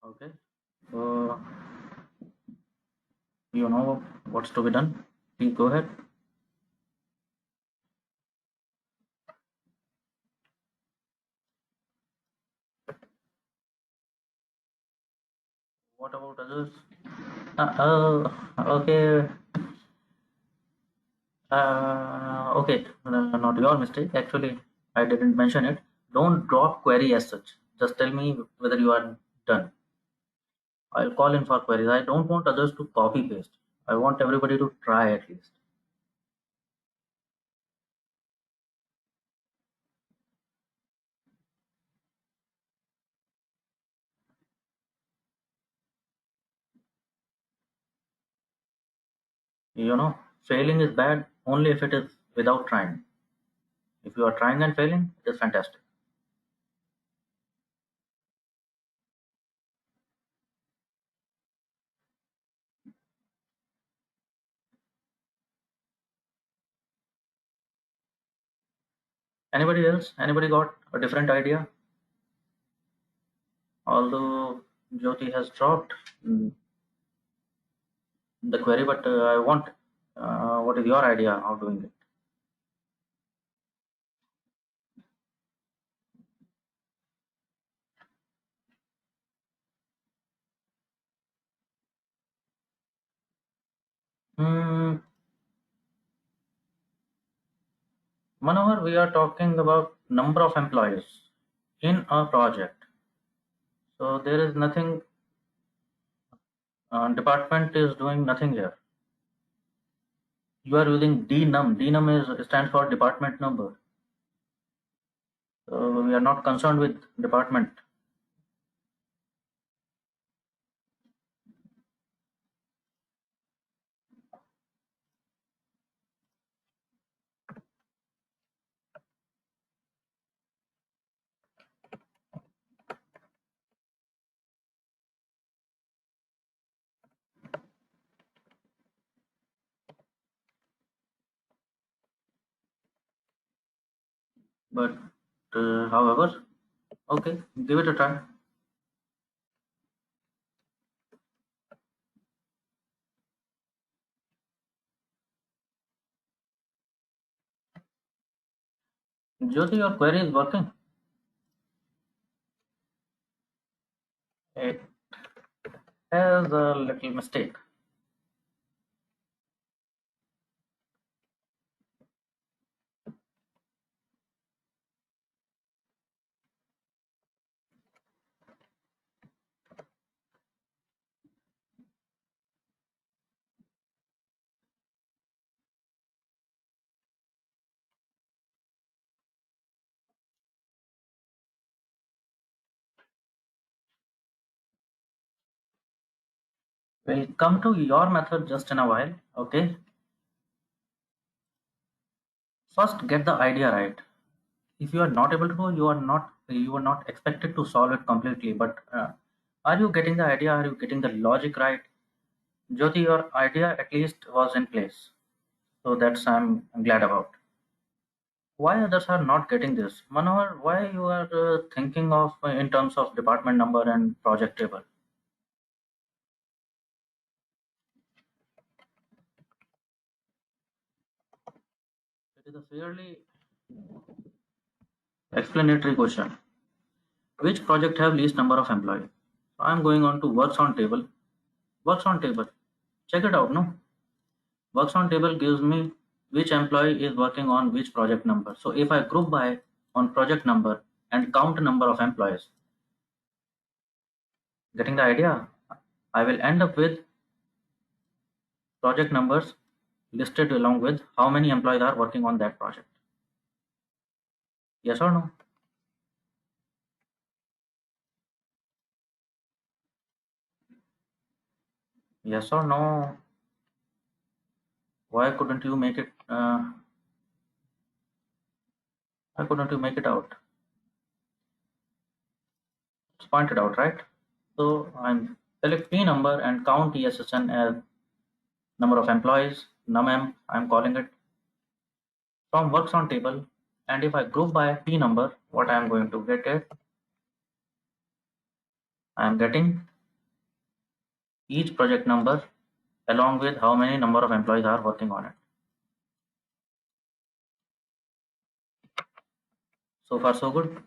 Okay. Uh, you know what's to be done. Please go ahead. What about others? Okay. Okay, not your mistake. Actually, I didn't mention it. Don't drop query as such. Just tell me whether you are done. I'll call in for queries. I don't want others to copy paste. I want everybody to try at least. You know, failing is bad only if it is without trying. If you are trying and failing, it is fantastic. Anybody else? Anybody got a different idea? Although Jyoti has dropped the query, but I want what is your idea of doing it? Hmm, Manohar, we are talking about number of employees in a project. So there is nothing, department is doing nothing here. You are using dnum. Dnum stands for department number. So we are not concerned with department. But however, okay, give it a try. Jyoti, your query is working. It has a little mistake. We'll come to your method just in a while. Okay. First, get the idea right. If you are not able to, you are not expected to solve it completely. But are you getting the idea? Are you getting the logic right? Jyoti, your idea at least was in place. So that's I'm glad about. Why others are not getting this? Manohar, why you are thinking of in terms of department number and project table? It is a fairly explanatory question. Which project have least number of employees? So I'm going on to works on table. Works on table. Check it out, no? Works on table gives me which employee is working on which project number. So if I group by on project number and count number of employees, getting the idea? I will end up with project numbers listed along with how many employees are working on that project. Yes or no? Yes or no? Why couldn't you make it? Why couldn't you make it out? It's pointed out, right? So I'm select P number and count ESSN as number of employees, num I'm calling it, from works on table. And if I group by P number, what I'm going to get it, I'm getting each project number along with how many number of employees are working on it. So far so good.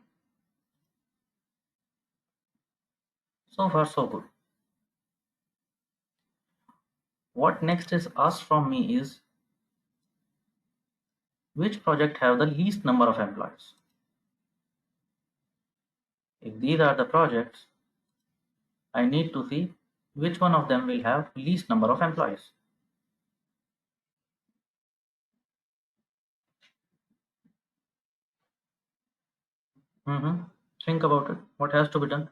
So far so good. What next is asked from me is which project have the least number of employees. If these are the projects, I need to see which one of them will have least number of employees. Think about it. What has to be done?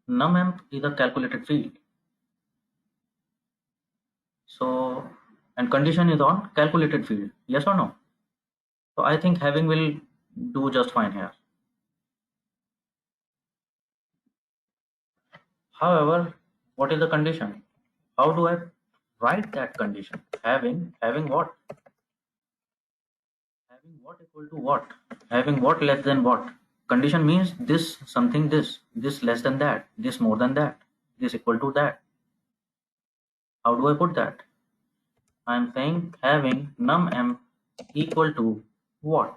Numemp is a calculated field. So, and condition is on calculated field. Yes or no? So I think having will do just fine here. However, what is the condition? How do I write that condition? Having what? Having what equal to what? Having what less than what? Condition means this something this less than that, this more than that, this equal to that. How do I put that? I am saying having num equal to what?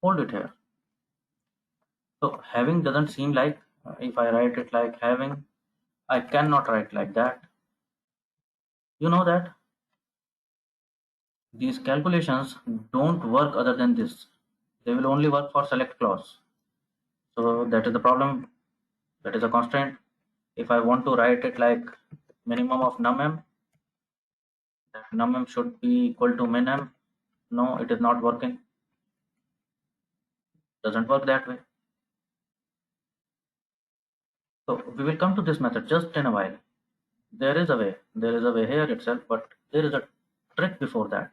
hold it here. So having doesn't seem like, if I write it like having, I cannot write like that. You know that these calculations don't work other than this. They will only work for select clause. So that is the problem. That is a constraint. If I want to write it like minimum of num_m, that num_m should be equal to min_m. No, it is not working. Doesn't work that way. So we will come to this method just in a while. There is a way. There is a way here itself, but there is a trick before that.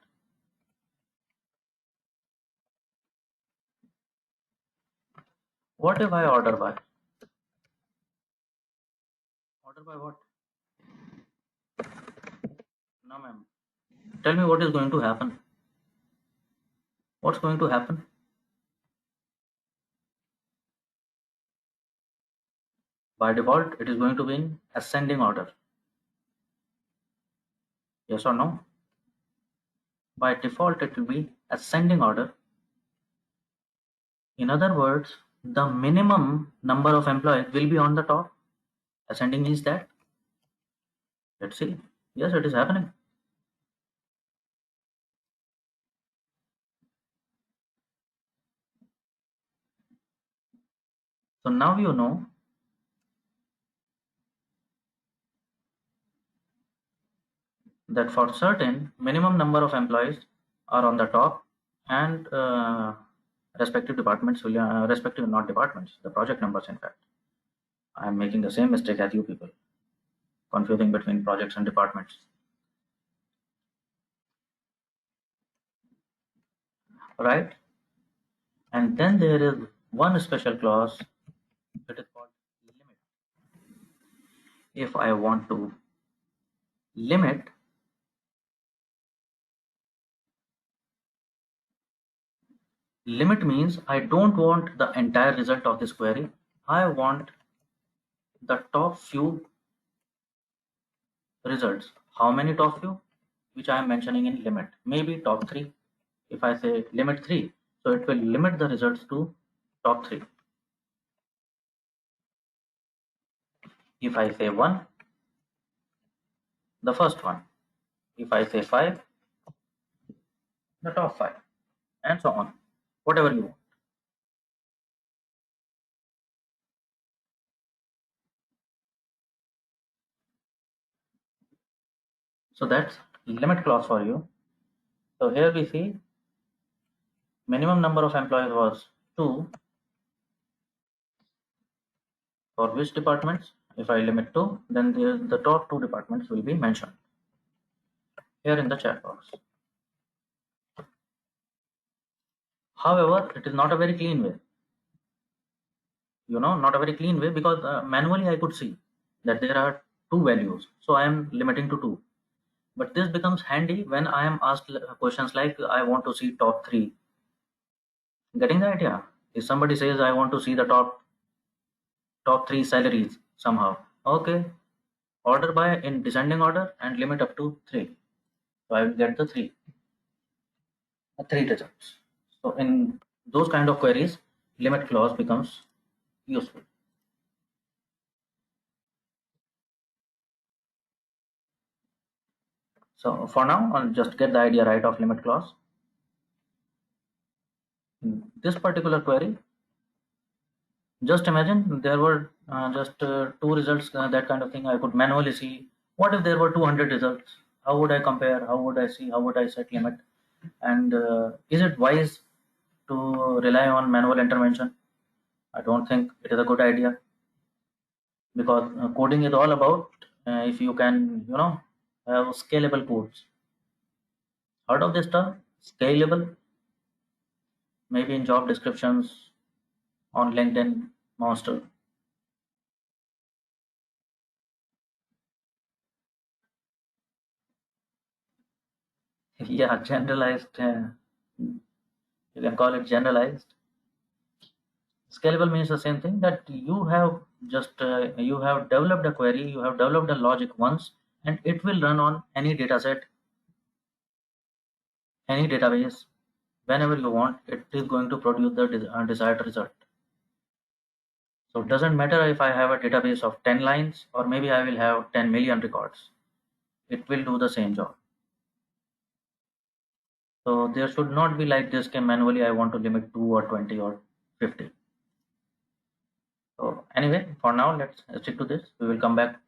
What if I order by? Order by what? num_m. Tell me what is going to happen. What's going to happen? By default, it is going to be in ascending order. Yes or no? By default, it will be ascending order. In other words, the minimum number of employees will be on the top. Ascending means that. Let's see. Yes, it is happening. So now you know that for certain minimum number of employees are on the top, and respective departments will respective not departments, the project numbers. In fact, I am making the same mistake as you people, confusing between projects and departments, right? And then there is one special clause, it is called limit. If I want to limit means I don't want the entire result of this query. I want the top few results. How many top few? Which I am mentioning in limit. Maybe top 3. If I say limit 3, so it will limit the results to top 3. If I say 1, the first one. If I say 5, the top 5, and so on. Whatever you want. So that's limit clause for you. So here we see minimum number of employees was 2. For which departments? If I limit 2, then the top 2 departments will be mentioned here in the chat box. However, it is not a very clean way. Not a very clean way, because manually I could see that there are 2 values. So I am limiting to 2. But this becomes handy when I am asked questions like I want to see top 3. Getting the idea? If somebody says I want to see the top 3 salaries somehow, okay, order by in descending order and limit up to 3. So I will get the 3 results. So in those kind of queries, limit clause becomes useful. So for now, I'll just get the idea right of limit clause. In this particular query, just imagine there were just 2 results, that kind of thing. I could manually see. What if there were 200 results? How would I compare? How would I see? How would I set limit? And is it wise to rely on manual intervention? I don't think it is a good idea, because coding is all about if you can, have scalable codes. Heard of this term? Scalable? Maybe in job descriptions on LinkedIn, Monster. Yeah, generalized. You can call it generalized. Scalable means the same thing, that you have you have developed a query, you have developed a logic once, and it will run on any data set, any database, whenever you want, it is going to produce the desired result. So it doesn't matter if I have a database of 10 lines or maybe I will have 10 million records. It will do the same job. So there should not be like this, manually I want to limit 2 or 20 or 50. So anyway, for now, let's stick to this. We will come back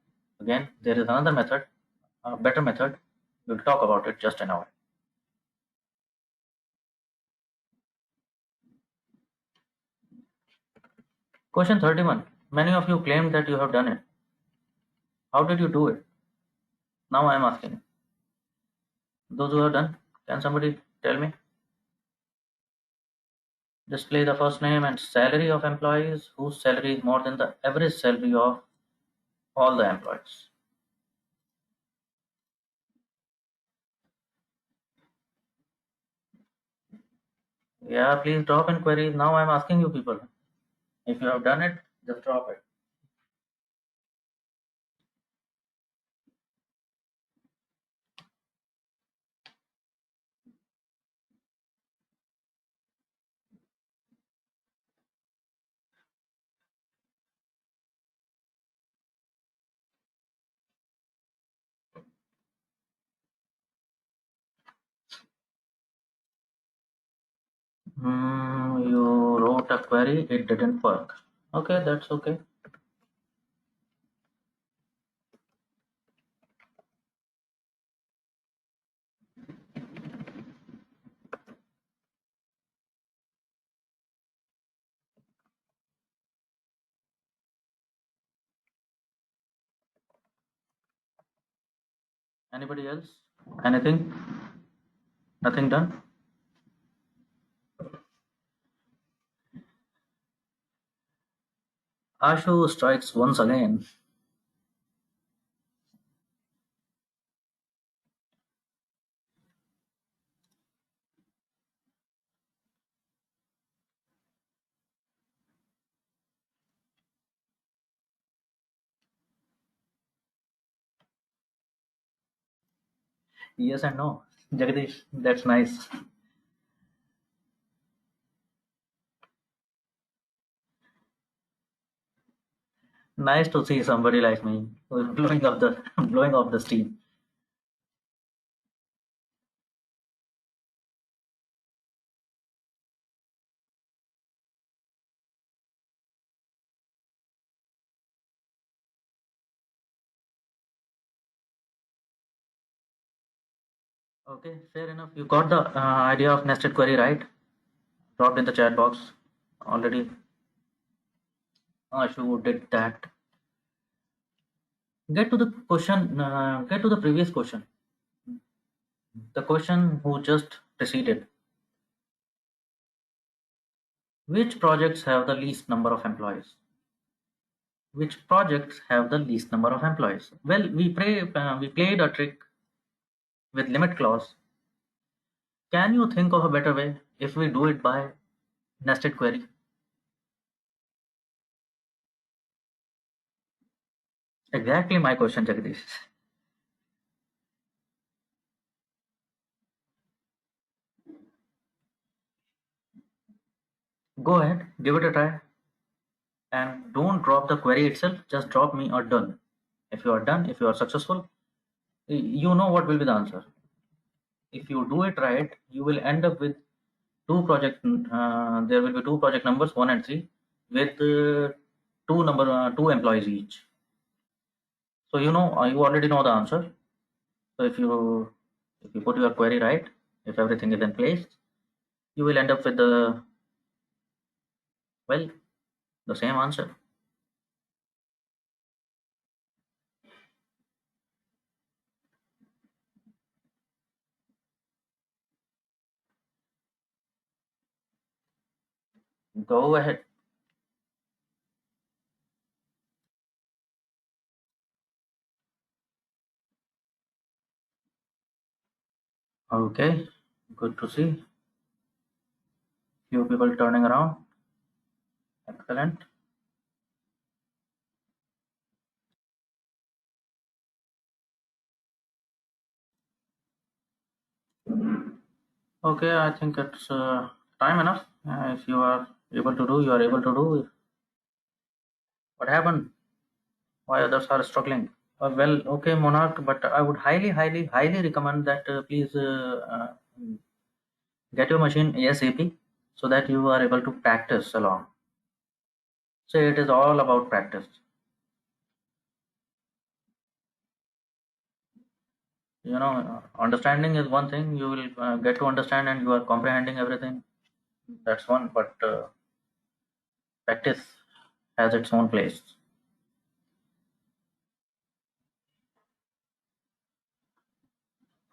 again. There is another method, a better method. We'll talk about it just in a while. Question 31. Many of you claimed that you have done it. How did you do it? Now I am asking. Those who have done, can somebody tell me? Display the first name and salary of employees whose salary is more than the average salary of all the employees. Yeah, please drop in queries. Now I'm asking you people. If you have done it, just drop it. You wrote a query, it didn't work. Okay, that's okay. Anybody else? Anything? Nothing done? Ashu strikes once again. Yes and no. Jagdish, that's nice. Nice to see somebody like me who's blowing up the blowing off the steam. Okay, fair enough. You got the idea of nested query, right? Dropped in the chat box already. Ashu did that. Get to the question. Get to the previous question. The question who just preceded. Which projects have the least number of employees? Which projects have the least number of employees? Well, we played a trick with limit clause. Can you think of a better way if we do it by nested query? Exactly my question, Jagdish. Go ahead, give it a try. And don't drop the query itself, just drop me a done. If you are done, if you are successful, you know what will be the answer. If you do it right, you will end up with there will be two project numbers, 1 and 3, with two employees each. So you know, you already know the answer. So if you put your query right, if everything is in place, you will end up with the same answer. Go ahead. Okay, good to see. Few people turning around. Excellent. Okay, I think it's time enough. If you are able to do, you are able to do. What happened? Why others are struggling? Well, okay, Monarch, but I would highly recommend that please get your machine ASAP so that you are able to practice along. So it is all about practice. You know, understanding is one thing. You will get to understand and you are comprehending everything. That's one, but practice has its own place.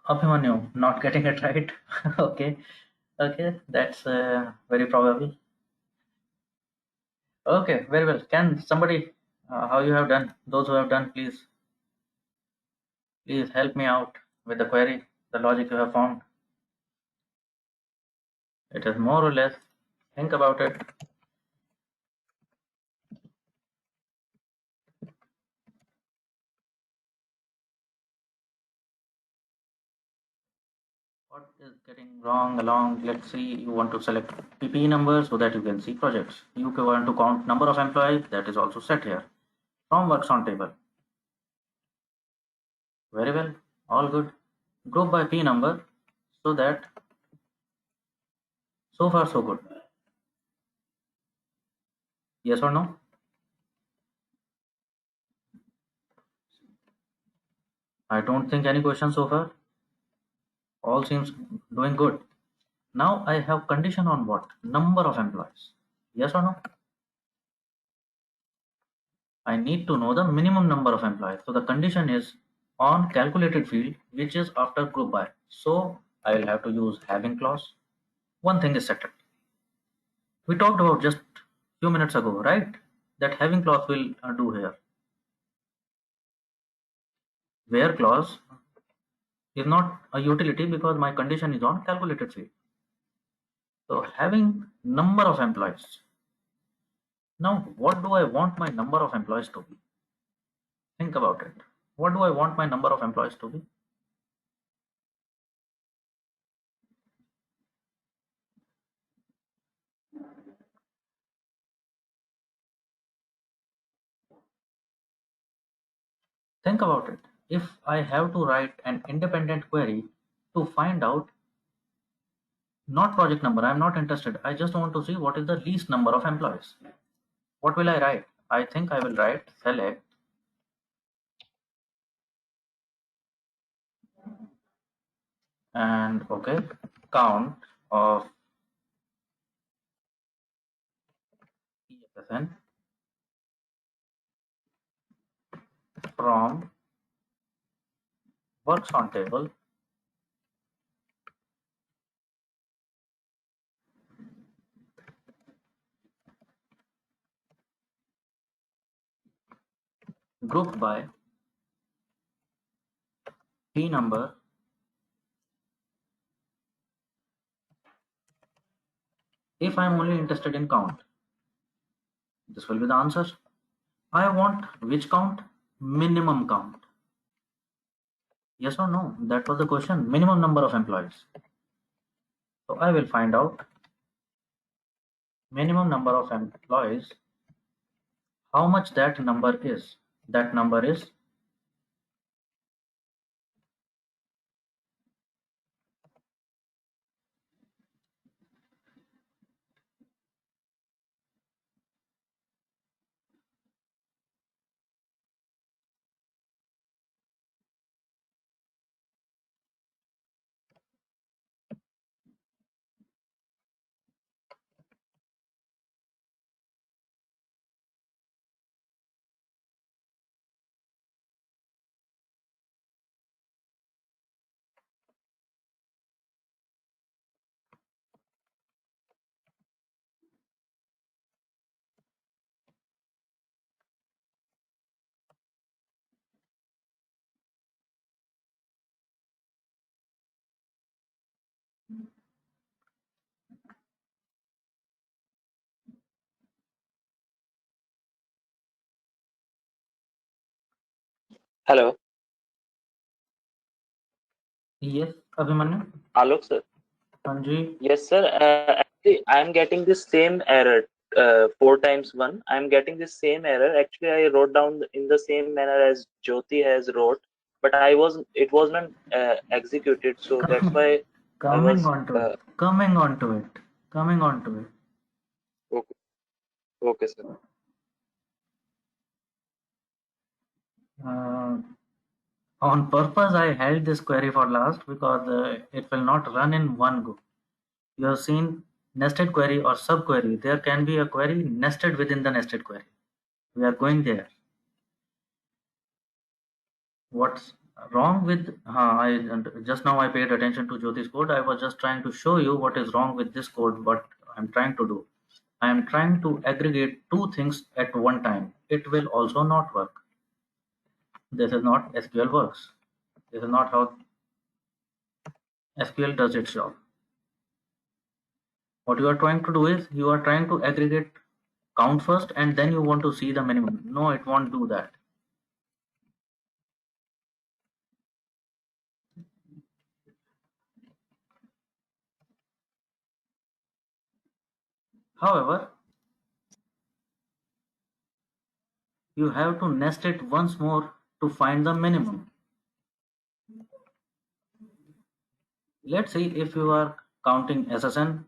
Abhimanyu, not getting it right. Okay, okay, that's very probable. Okay, very well. Can somebody, how you have done? Those who have done, please help me out with the query, the logic you have found. It is more or less. Think about it. What is getting wrong along? Let's see. You want to select PP number so that you can see projects. You want to count number of employees. That is also set here. From works on table. Very well. All good. Group by P number so that so far so good. Yes or no? I don't think any question so far. All seems doing good. Now I have condition on what? Number of employees. Yes or no? I need to know the minimum number of employees. So the condition is on calculated field, which is after group by. So I will have to use having clause. One thing is settled. We talked about just few minutes ago, right? That having clause will do here. Where clause is not a utility because my condition is on calculated field. So having number of employees. Now, what do I want my number of employees to be? Think about it. What do I want my number of employees to be? Think about it. If I have to write an independent query to find out not project number, I'm not interested. I just want to see what is the least number of employees. What will I write? I think I will write select and okay count of EFSN from works on table grouped by P number if I'm only interested in count. This will be the answer. I want which count? Minimum count. Yes or no? That was the question. Minimum number of employees. So I will find out minimum number of employees, how much that number is. That number is Hello, yes, Abhimanyu. Alok sir. Hanji, Yes, sir. Actually, I'm getting the same error. 4 times 1. I'm getting the same error. Actually, I wrote down in the same manner as Jyoti has wrote, but it was not executed. So that's com- why I coming was. on to it, coming on to it, coming on to it. Okay, okay, sir. Uh, on purpose, I held this query for last because it will not run in one go. You have seen nested query or subquery. There can be a query nested within the nested query. We are going there. What's wrong with just now I paid attention to Jyoti's code. I was just trying to show you what is wrong with this code. What I'm trying to do. I am trying to aggregate two things at one time. It will also not work. This is not SQL works. This is not how SQL does its job. What you are trying to do is you are trying to aggregate count first and then you want to see the minimum. No, it won't do that. However, you have to nest it once more to find the minimum. Let's see if you are counting SSN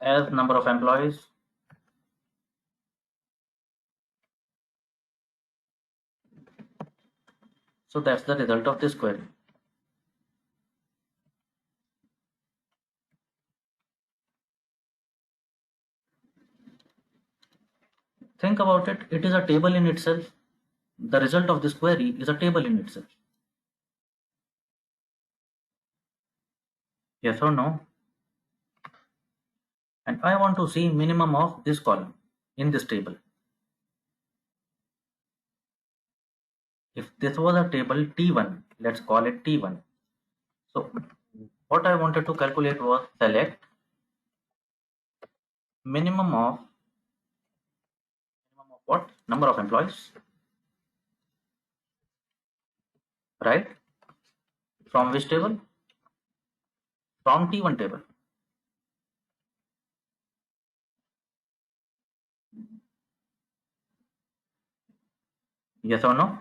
as number of employees. So that's the result of this query. Think about it. It is a table in itself. The result of this query is a table in itself. Yes or no? And I want to see minimum of this column in this table. If this was a table T1, let's call it T1. So what I wanted to calculate was select minimum of what? Number of employees, right? From which table? From T1 table. Yes or no?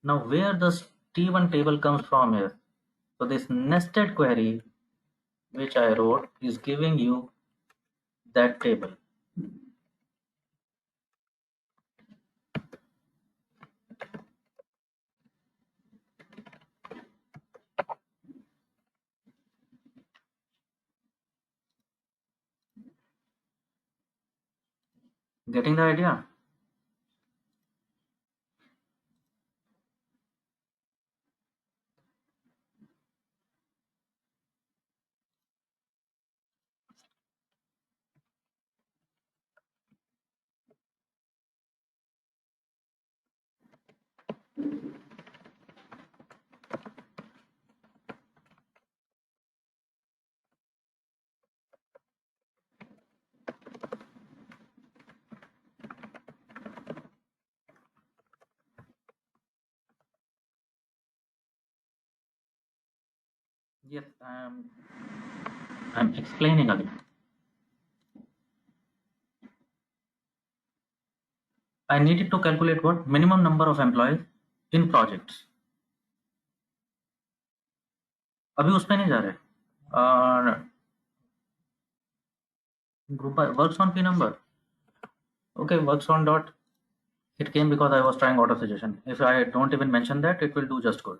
Now where does T1 table comes from here? So this nested query which I wrote is giving you that table. Getting the idea? Yes, I'm explaining again. I needed to calculate what? Minimum number of employees in projects. अभी उस पे नहीं जा रहे. Group by works on P number. Okay, works on dot. It came because I was trying auto suggestion. If I don't even mention that, it will do just good.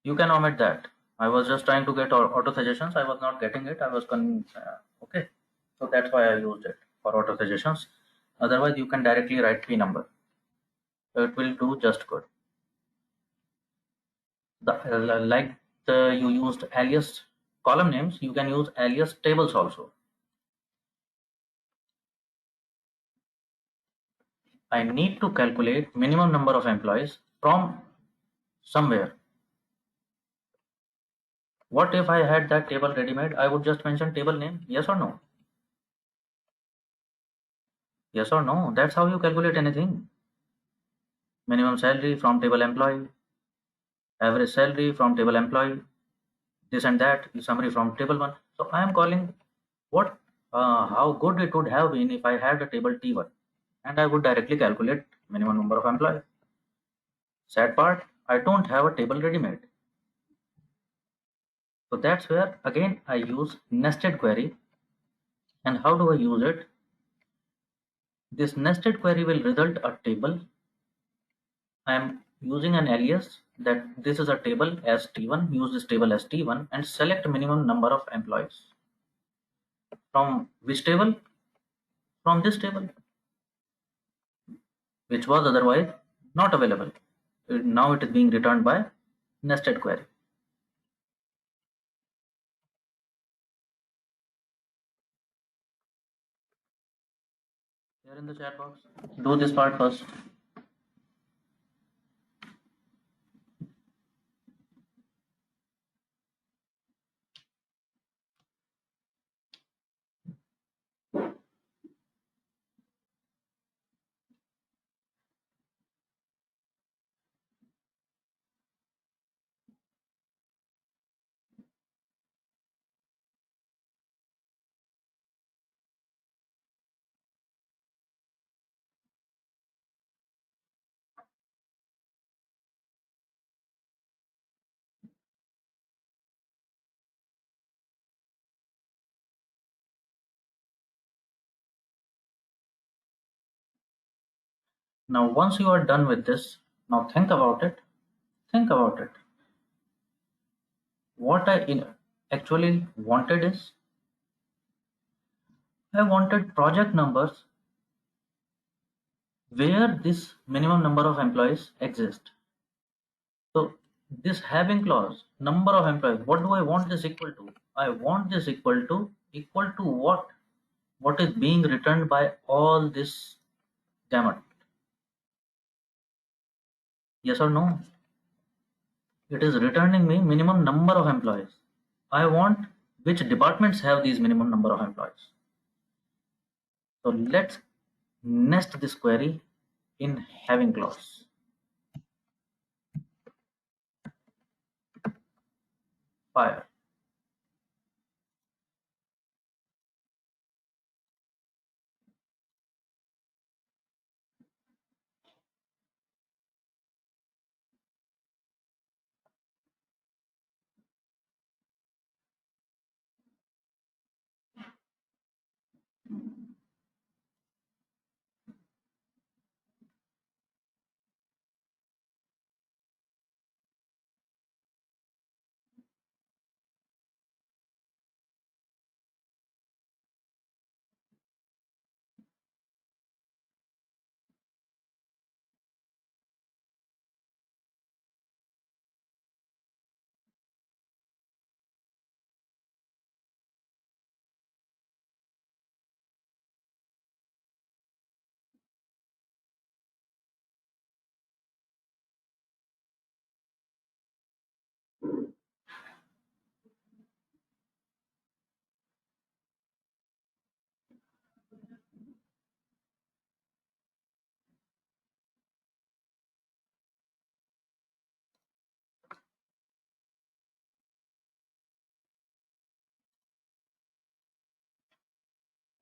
You can omit that. I was just trying to get auto suggestions. I was not getting it. I was okay. So that's why I used it for auto suggestions. Otherwise, you can directly write P number. So it will do just good. You used alias column names, you can use alias tables also. I need to calculate minimum number of employees from somewhere. What if I had that table ready made? I would just mention table name, yes or no? Yes or no? That's how you calculate anything. Minimum salary from table employee, average salary from table employee, this and that, summary from table 1. So I am calling what how good it would have been if I had a table T1 and I would directly calculate minimum number of employees. Sad part, I don't have a table ready-made. So that's where again I use nested query. And how do I use it? This nested query will result a table. I am using an alias that this is a table as T1, use this table as T1 and select minimum number of employees. From which table? From this table, which was otherwise not available. Now it is being returned by nested query. Here in the chat box, do this part first. Now once you are done with this, now think about it. Think about it. What I actually wanted is, I wanted project numbers where this minimum number of employees exist. So this having clause, number of employees, what do I want this equal to? I want this equal to what? What is being returned by all this gamut? Yes or no? It is returning me minimum number of employees. I want which departments have these minimum number of employees. So let's nest this query in having clause. Fire.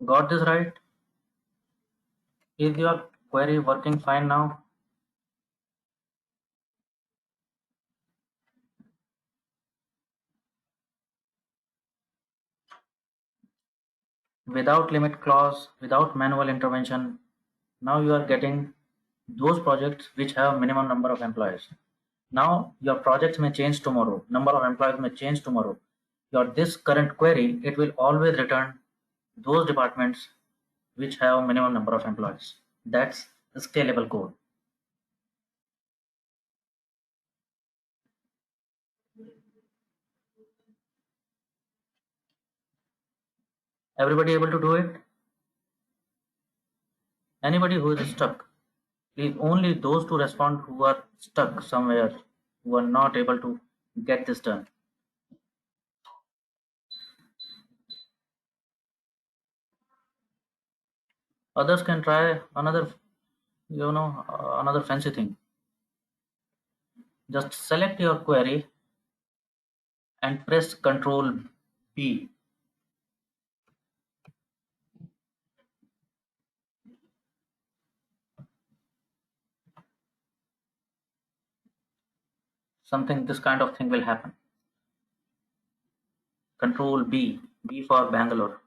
Got this right? Is your query working fine now? Without limit clause, without manual intervention, now you are getting those projects which have minimum number of employees. Now your projects may change tomorrow, number of employees may change tomorrow. Your this current query, it will always return those departments which have minimum number of employees. That's scalable code. Everybody able to do it? Anybody who is stuck, please only those to respond who are stuck somewhere, who are not able to get this done. Others can try another, another fancy thing. Just select your query and press Ctrl B. This kind of thing will happen. Control B, B for Bangalore.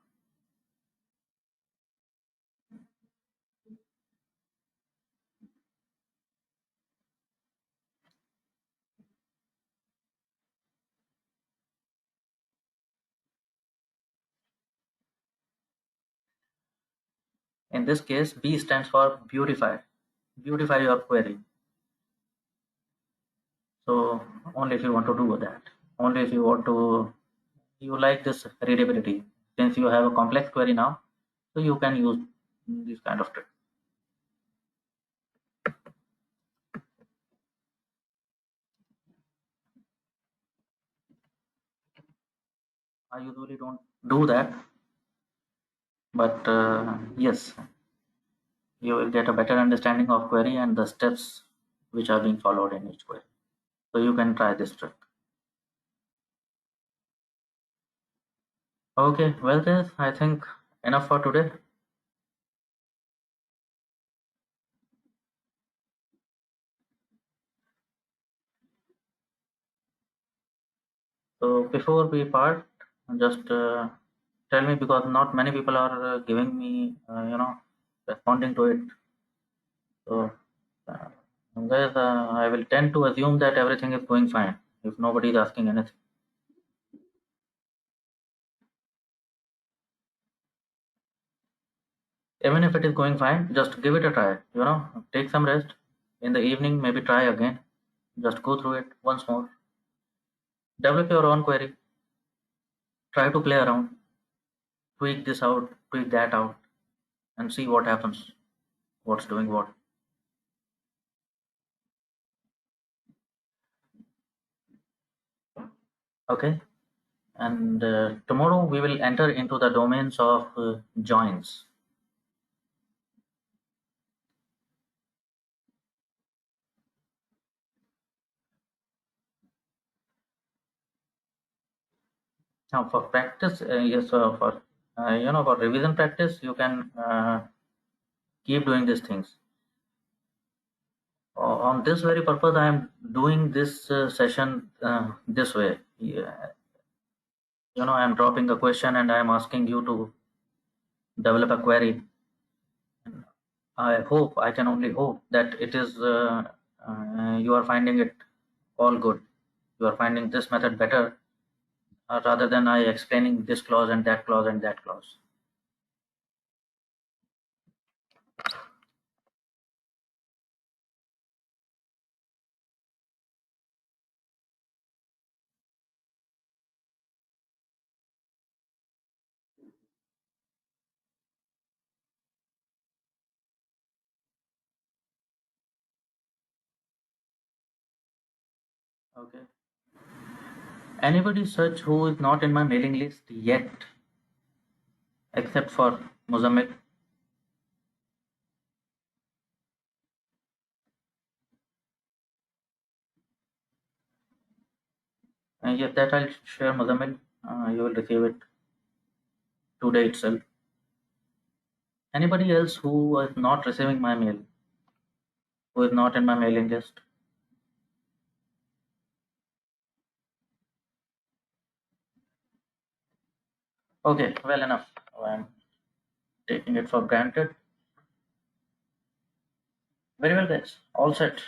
In this case, B stands for beautify. Beautify your query. So only if you want to do that. Only if you like this readability. Since you have a complex query now, so you can use this kind of trick. I usually don't do that, but yes, you will get a better understanding of query and the steps which are being followed in each query. So you can try this trick. Okay, well guys, I think enough for today. So before we part, just tell me, because not many people are giving me, responding to it. So guys, I will tend to assume that everything is going fine if nobody is asking anything. Even if it is going fine, just give it a try. Take some rest. In the evening, maybe try again. Just go through it once more. Develop your own query. Try to play around. Tweak this out, tweak that out, and see what happens. What's doing what. Okay. And tomorrow we will enter into the domains of joins. Now for practice, yes, for for revision practice, you can keep doing these things. On this very purpose, I am doing this session this way. Yeah. I am dropping a question and I am asking you to develop a query. I can only hope that it is you are finding it all good. You are finding this method better rather than I explaining this clause and that clause and that clause. Okay. Anybody search who is not in my mailing list yet, except for Muzammil? Yes, that I'll share, Muzammil. You will receive it today itself. Anybody else who is not receiving my mail, who is not in my mailing list? Okay, well enough. I'm taking it for granted. Very well, guys. All set.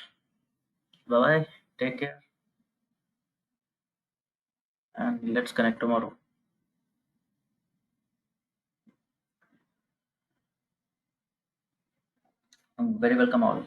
Bye bye. Take care. And let's connect tomorrow. Very welcome all.